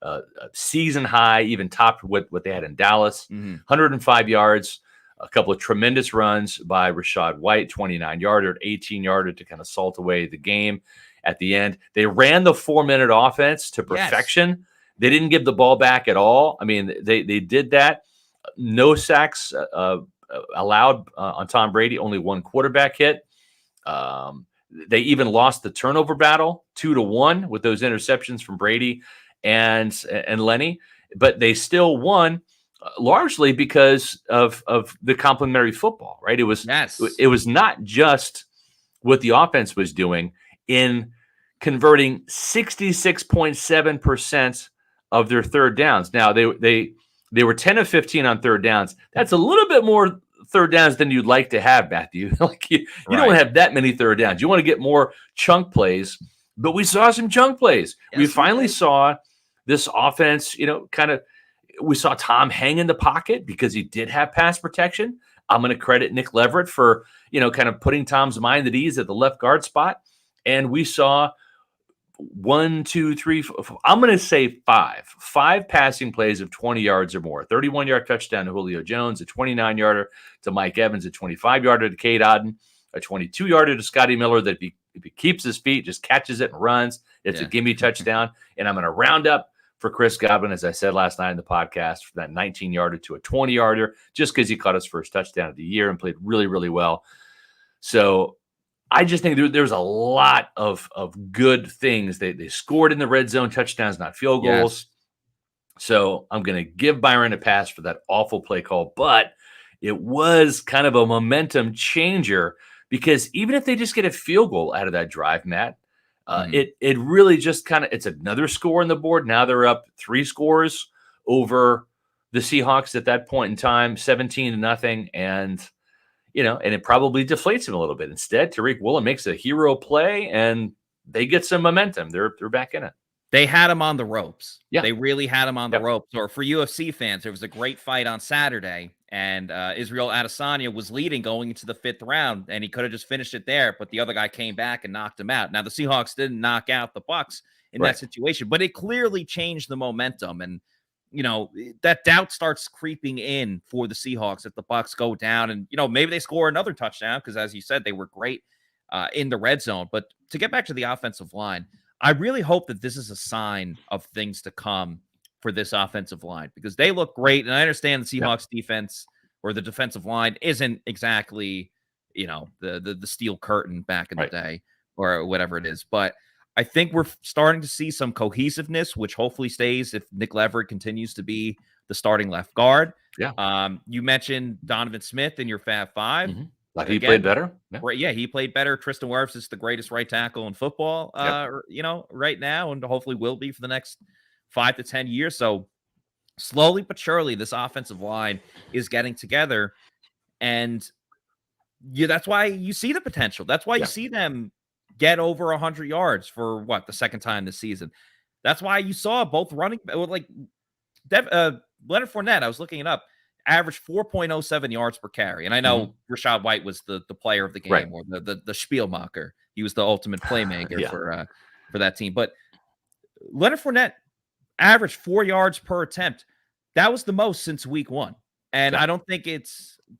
a season high, even topped what they had in Dallas. 105 yards, a couple of tremendous runs by Rachaad White, 29-yarder, 18-yarder to kind of salt away the game at the end. They ran the 4-minute offense to perfection. They didn't give the ball back at all. I mean, they did that. No sacks allowed on Tom Brady, only 1 quarterback hit. They even lost the turnover battle 2-1 with those interceptions from Brady and Lenny, but they still won largely because of the complementary football, right? It was not just what the offense was doing in converting 66.7% of their third downs. Now they were 10 of 15 on third downs. That's a little bit more third downs than you'd like to have, Matthew. Like you don't have that many third downs. You want to get more chunk plays, but we saw some chunk plays. We finally saw this offense, kind of We saw Tom hang in the pocket because he did have pass protection. I'm going to credit Nick Leverett for, kind of putting Tom's mind at ease at the left guard spot. And we saw 1, 2, 3, I'm going to say five passing plays of 20 yards or more. 31-yard touchdown to Julio Jones, a 29-yarder to Mike Evans, a 25-yarder to Cade Otton, a 22-yarder to Scotty Miller that if he keeps his feet, just catches it and runs, it's a gimme touchdown. And I'm going to round up for Chris Godwin, as I said last night in the podcast, for that 19-yarder to a 20-yarder, just because he caught his first touchdown of the year and played really, really well. So I just think there's a lot of good things. They scored in the red zone, touchdowns, not field goals. Yes. So I'm going to give Byron a pass for that awful play call, but it was kind of a momentum changer because even if they just get a field goal out of that drive, Matt, it really just it's another score on the board. Now they're up 3 scores over the Seahawks at that point in time, 17-0. And, and it probably deflates him a little bit. Instead, Tariq Woolen makes a hero play and they get some momentum. They're back in it. They had him on the ropes. Yeah. They really had him on the ropes. Or for UFC fans, there was a great fight on Saturday, and Israel Adesanya was leading going into the 5th round, and he could have just finished it there, but the other guy came back and knocked him out. Now, the Seahawks didn't knock out the Bucs in that situation, but it clearly changed the momentum. And, that doubt starts creeping in for the Seahawks if the Bucs go down. And, maybe they score another touchdown because, as you said, they were great in the red zone. But to get back to the offensive line, I really hope that this is a sign of things to come for this offensive line because they look great. And I understand the Seahawks defense or the defensive line isn't exactly, the steel curtain back in the day or whatever it is. But I think we're starting to see some cohesiveness, which hopefully stays if Nick Leverett continues to be the starting left guard. Yeah. You mentioned Donovan Smith in your Fab Five. Mm-hmm. Like he played better. Yeah, he played better. Tristan Wirfs is the greatest right tackle in football, right now, and hopefully will be for the next 5 to 10 years. So slowly but surely, this offensive line is getting together, and that's why you see the potential. That's why you see them get over 100 yards for the second time this season. That's why you saw both running like Leonard Fournette. I was looking it up. Averaged 4.07 yards per carry. And I know Rachaad White was the player of the game or the Spielmacher. He was the ultimate playmaker for that team. But Leonard Fournette averaged 4 yards per attempt. That was the most since week 1. And I don't think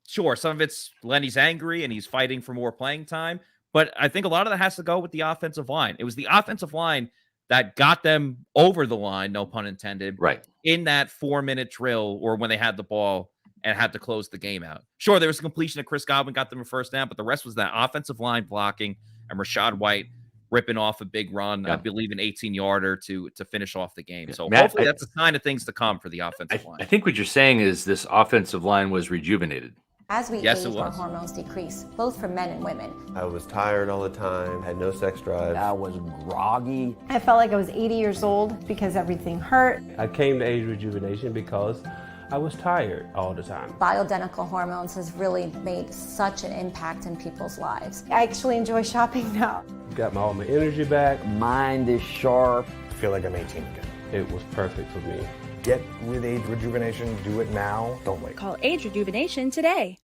some of it's Lenny's angry and he's fighting for more playing time. But I think a lot of that has to go with the offensive line. It was the offensive line that got them over the line, no pun intended, in that 4-minute drill or when they had the ball and had to close the game out. Sure, there was a completion that Chris Godwin got them a first down, but the rest was that offensive line blocking and Rachaad White ripping off a big run, I believe an 18-yarder to finish off the game. So Matt, hopefully that's a sign of things to come for the offensive line. I think what you're saying is this offensive line was rejuvenated. As we age, our hormones decrease, both for men and women. I was tired all the time, had no sex drive. I was groggy. I felt like I was 80 years old because everything hurt. I came to Age Rejuvenation because I was tired all the time. Bioidentical hormones has really made such an impact in people's lives. I actually enjoy shopping now. Got all my energy back. Mind is sharp. I feel like I'm 18 again. It was perfect for me. Get with Age Rejuvenation. Do it now. Don't wait. Call Age Rejuvenation today.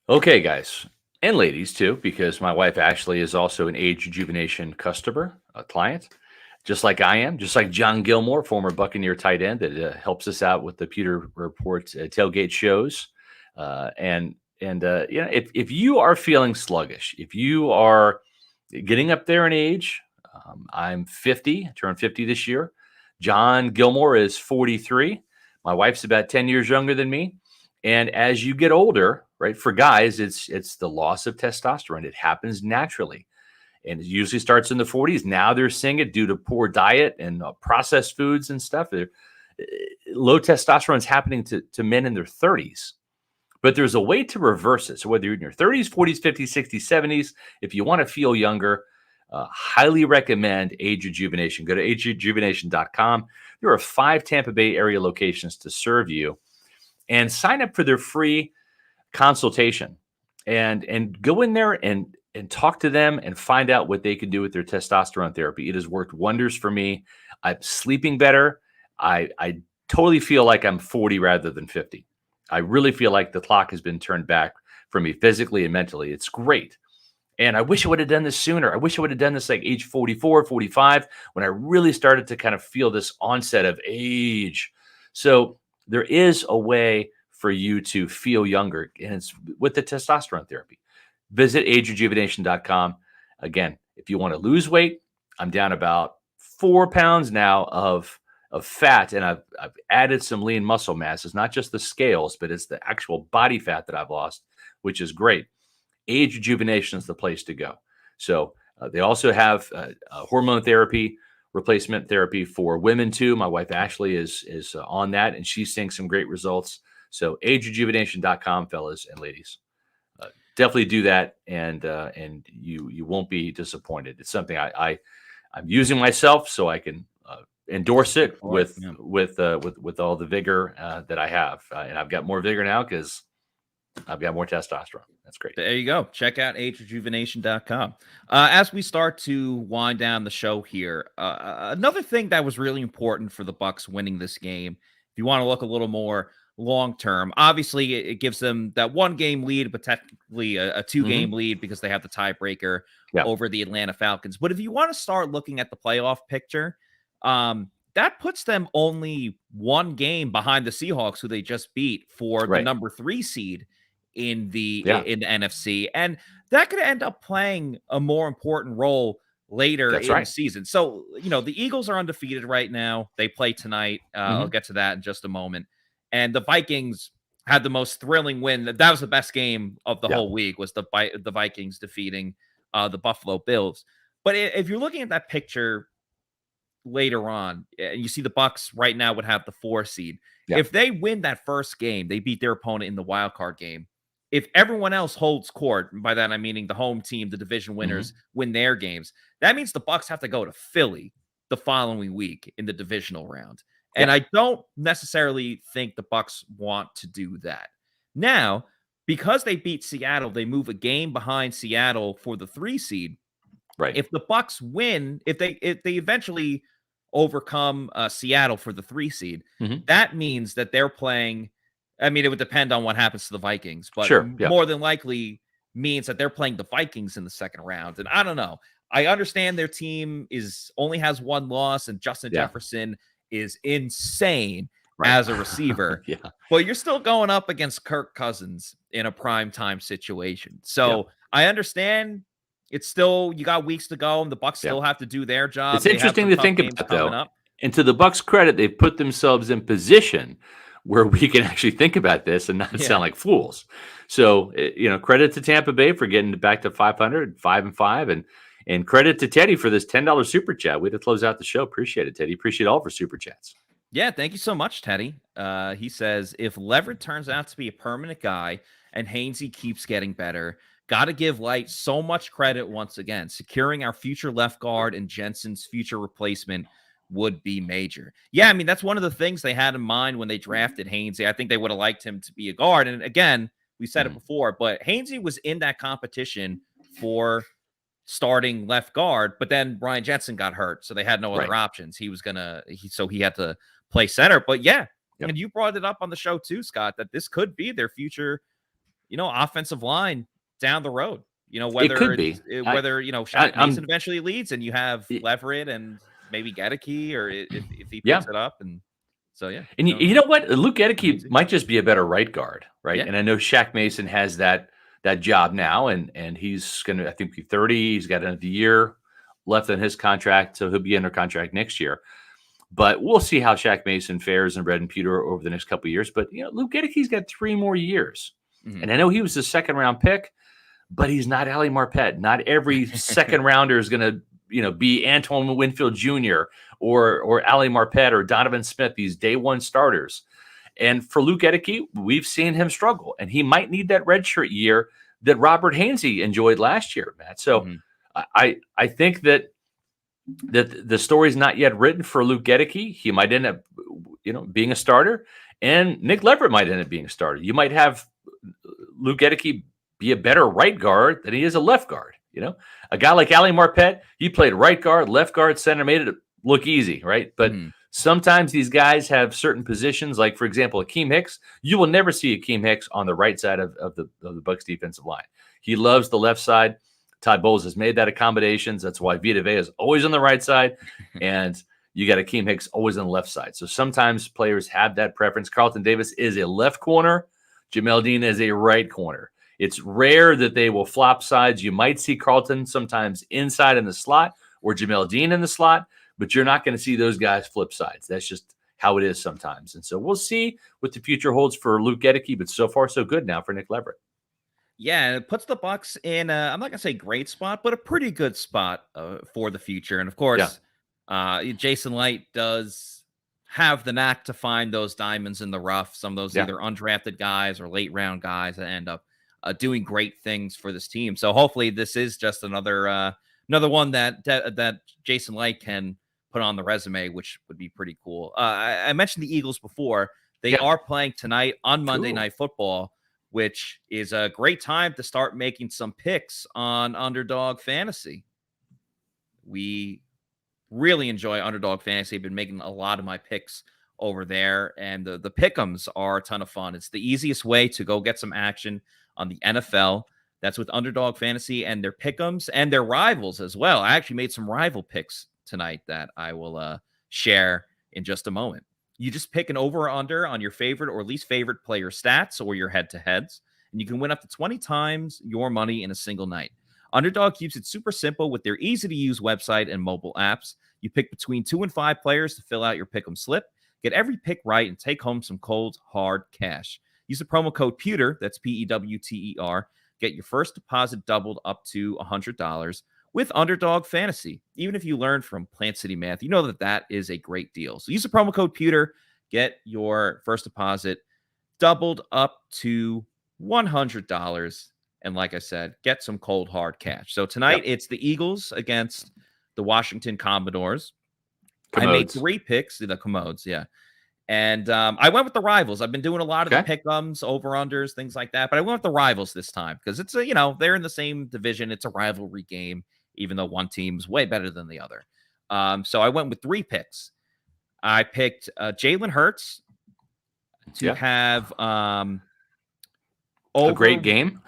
Okay, guys. And ladies, too, because my wife Ashley is also an Age Rejuvenation customer, a client, just like I am, just like John Gilmore, former Buccaneer tight end that helps us out with the Pewter Report tailgate shows. If you are feeling sluggish, if you are getting up there in age, I'm 50, turned 50 this year. John Gilmore is 43. My wife's about 10 years younger than me. And as you get older, right, for guys, it's the loss of testosterone. It happens naturally. And it usually starts in the 40s. Now they're seeing it due to poor diet and processed foods and stuff. Low testosterone is happening to men in their 30s. But there's a way to reverse it. So whether you're in your 30s, 40s, 50s, 60s, 70s, if you want to feel younger, highly recommend Age Rejuvenation. Go to agerejuvenation.com. There are 5 Tampa Bay area locations to serve you. And sign up for their free consultation. And go in there and talk to them and find out what they can do with their testosterone therapy. It has worked wonders for me. I'm sleeping better. I totally feel like I'm 40 rather than 50. I really feel like the clock has been turned back for me physically and mentally. It's great. And I wish I would have done this sooner. I wish I would have done this like age 44, 45, when I really started to kind of feel this onset of age. So there is a way for you to feel younger, and it's with the testosterone therapy. Visit agerejuvenation.com. Again, if you want to lose weight, I'm down about 4 pounds now of fat, and I've added some lean muscle mass. It's not just the scales, but it's the actual body fat that I've lost, which is great. Age Rejuvenation is the place to go. So they also have hormone therapy, replacement therapy for women too. My wife Ashley is on that, and she's seeing some great results. So agerejuvenation.com, fellas and ladies, definitely do that, and you won't be disappointed. It's something I'm using myself, so I can endorse it with all the vigor that I have, and I've got more vigor now because I've got more testosterone. That's great. There you go. Check out agerejuvenation.com. As we start to wind down the show here, another thing that was really important for the Bucs winning this game, if you want to look a little more long-term, obviously it gives them that 1-game lead, but technically a 2-game lead because they have the tiebreaker over the Atlanta Falcons. But if you want to start looking at the playoff picture, that puts them only 1 game behind the Seahawks, who they just beat for the number 3 seed in the NFC, and that could end up playing a more important role later in the season. So, the Eagles are undefeated right now. They play tonight. I'll get to that in just a moment. And the Vikings had the most thrilling win. That was the best game of the whole week, was the Vikings defeating the Buffalo Bills. But if you're looking at that picture later on, and you see the Bucs right now would have the 4 seed. If they win that first game, they beat their opponent in the wild card game. If everyone else holds court, by that I'm meaning the home team, the division winners, win their games, that means the Bucs have to go to Philly the following week in the divisional round. And I don't necessarily think the Bucs want to do that. Now, because they beat Seattle, they move a game behind Seattle for the 3 seed. Right. If the Bucs win, if they eventually overcome Seattle for the 3 seed, that means that they're playing. I mean, it would depend on what happens to the Vikings, but more than likely means that they're playing the Vikings in the second round. And I don't know. I understand their team only has 1 loss, and Justin Jefferson is insane as a receiver. But you're still going up against Kirk Cousins in a primetime situation. So I understand it's still, you got weeks to go, and the Bucs still have to do their job. It's interesting to think about, though. And to the Bucs' credit, they've put themselves in position where we can actually think about this and not sound like fools. So, credit to Tampa Bay for getting back to 500, 5-5, and credit to Teddy for this $10 super chat. We had to close out the show. Appreciate it, Teddy. Appreciate all for super chats. Yeah, thank you so much, Teddy. He says, if Leverett turns out to be a permanent guy and Hainsey keeps getting better, got to give Light so much credit once again. Securing our future left guard and Jensen's future replacement would be major. Yeah, I mean, that's one of the things they had in mind when they drafted Hainsey. I think they would have liked him to be a guard. And again, we said it before, but Hainsey was in that competition for starting left guard, but then Brian Jensen got hurt, so they had no other options. He was so he had to play center. But and you brought it up on the show too, Scott, that this could be their future, offensive line down the road. Whether it could be. Shaq Mason eventually leads, and you have Leverett and maybe Gedeke, or if he picks it up, and so And you know what, Luke Gedeke might just be a better right guard, right? And I know Shaq Mason has that job now, and he's going to, I think, be 30. He's got another year left on his contract, so he'll be under contract next year. But we'll see how Shaq Mason fares and Red and Pewter over the next couple of years. But Luke Gedeke's got 3 more years, and I know he was a 2nd-round pick, but he's not Ali Marpet. Not every second rounder is going to be Antoine Winfield Jr. or Ali Marpet or Donovan Smith, these day 1 starters. And for Luke Gedeke, we've seen him struggle, and he might need that redshirt year that Robert Hainsey enjoyed last year, Matt. So I think that the story's not yet written for Luke Gedeke. He might end up, being a starter, and Nick Leverett might end up being a starter. You might have Luke Gedeke be a better right guard than he is a left guard. A guy like Ali Marpet, he played right guard, left guard, center, made it look easy, right? But Sometimes these guys have certain positions, like, for example, Akeem Hicks. You will never see Akeem Hicks on the right side of the Bucs defensive line. He loves the left side. Todd Bowles has made that accommodations. That's why Vita is always on the right side. And you got Akeem Hicks always on the left side. So sometimes players have that preference. Carlton Davis is a left corner. Jamel Dean is a right corner. It's rare that they will flop sides. You might see Carlton sometimes inside in the slot or Jamel Dean in the slot, but you're not going to see those guys flip sides. That's just how it is sometimes. And so we'll see what the future holds for Luke Gedeke, but so far so good now for Nick Leverett. Yeah, it puts the Bucs in I'm not gonna say great spot, but a pretty good spot for the future. And of course, Jason Light does have the knack to find those diamonds in the rough. Some of those either undrafted guys or late round guys that end up doing great things for this team. So hopefully, this is just another one that Jason Light can put on the resume, which would be pretty cool. I mentioned the Eagles before. They are playing tonight on Monday Night Football, which is a great time to start making some picks on Underdog Fantasy. We really enjoy Underdog Fantasy. I've been making a lot of my picks over there, and the pick'ems are a ton of fun. It's the easiest way to go get some action on the NFL. That's with Underdog Fantasy and their pick'ems and their rivals as well. I actually made some rival picks tonight that I will share in just a moment. You just pick an over or under on your favorite or least favorite player stats or your head-to-heads, and you can win up to 20 times your money in a single night. Underdog keeps it super simple with their easy-to-use website and mobile apps. You pick between 2 and 5 players to fill out your pick'em slip. Get every pick right and take home some cold, hard cash. Use the promo code Pewter, that's P-E-W-T-E-R. Get your first deposit doubled up to $100 with Underdog Fantasy. Even if you learn from Plant City Math, you know that is a great deal. So use the promo code Pewter. Get your first deposit doubled up to $100. And like I said, get some cold, hard cash. So tonight, it's the Eagles against the Washington Commodores. I made 3 picks, the Commodes, And I went with the rivals. I've been doing a lot of the pick-ems, over-unders, things like that. But I went with the rivals this time because it's they're in the same division. It's a rivalry game, even though one team's way better than the other. So I went with 3 picks. I picked Jalen Hurts to have a great game.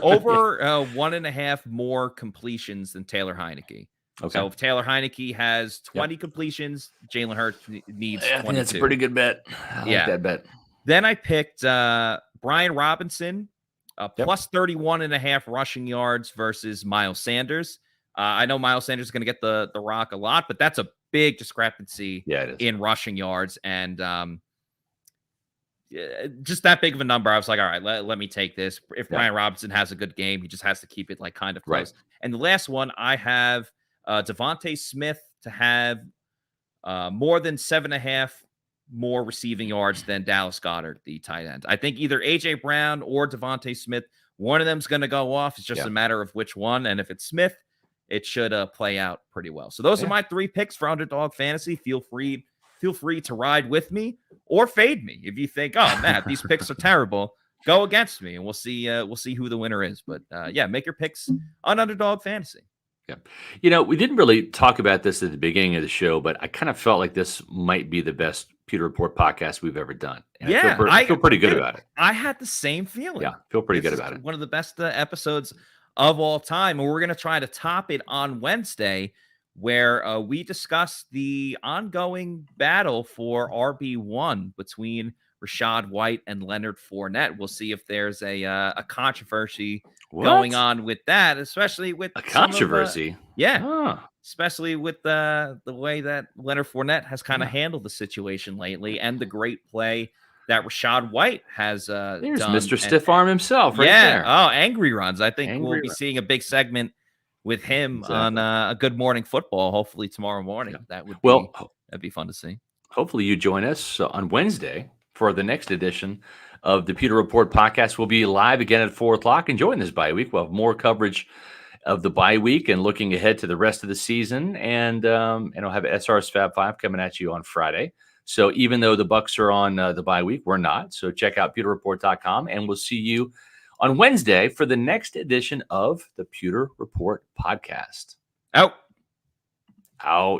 Over 1.5 more completions than Taylor Heineke. Okay. So if Taylor Heineke has 20 completions, Jalen Hurts needs 22. I think that's a pretty good bet. I like that bet. Then I picked Brian Robinson, plus 31.5 rushing yards versus Miles Sanders. I know Miles Sanders is going to get the rock a lot, but that's a big discrepancy in rushing yards. And just that big of a number, I was like, all right, let me take this. If Brian Robinson has a good game, he just has to keep it like kind of close. And the last one, I have Devontae Smith to have more than 7.5 more receiving yards than Dallas Goedert, the tight end. I think either A.J. Brown or Devontae Smith, one of them's going to go off. It's just a matter of which one. And if it's Smith, it should play out pretty well. So those are my 3 picks for Underdog Fantasy. Feel free to ride with me or fade me. If you think, oh, Matt, these picks are terrible, go against me, and we'll see who the winner is. But make your picks on Underdog Fantasy. Yeah. We didn't really talk about this at the beginning of the show, but I kind of felt like this might be the best Pewter Report podcast we've ever done. And I feel pretty good about it. I had the same feeling. Yeah, feel pretty good about it. One of the best episodes of all time. And we're going to try to top it on Wednesday, where we discuss the ongoing battle for RB1 between Rachaad White and Leonard Fournette. We'll see if there's a controversy going on with that, especially with a controversy. Especially with the way that Leonard Fournette has kind of handled the situation lately, and the great play that Rachaad White has There's done. Mr. Stiff Arm himself, right there. Oh, Angry Runs. I think we'll be seeing a big segment with him on a Good Morning Football, hopefully tomorrow morning. That'd be fun to see. Hopefully you join us on Wednesday for the next edition of the Pewter Report podcast. We'll be live again at 4:00. Enjoying this bye week. We'll have more coverage of the bye week and looking ahead to the rest of the season. And I'll have SR's Fab 5 coming at you on Friday. So even though the Bucs are on the bye week, we're not. So check out pewterreport.com, and we'll see you on Wednesday for the next edition of the Pewter Report podcast. Out.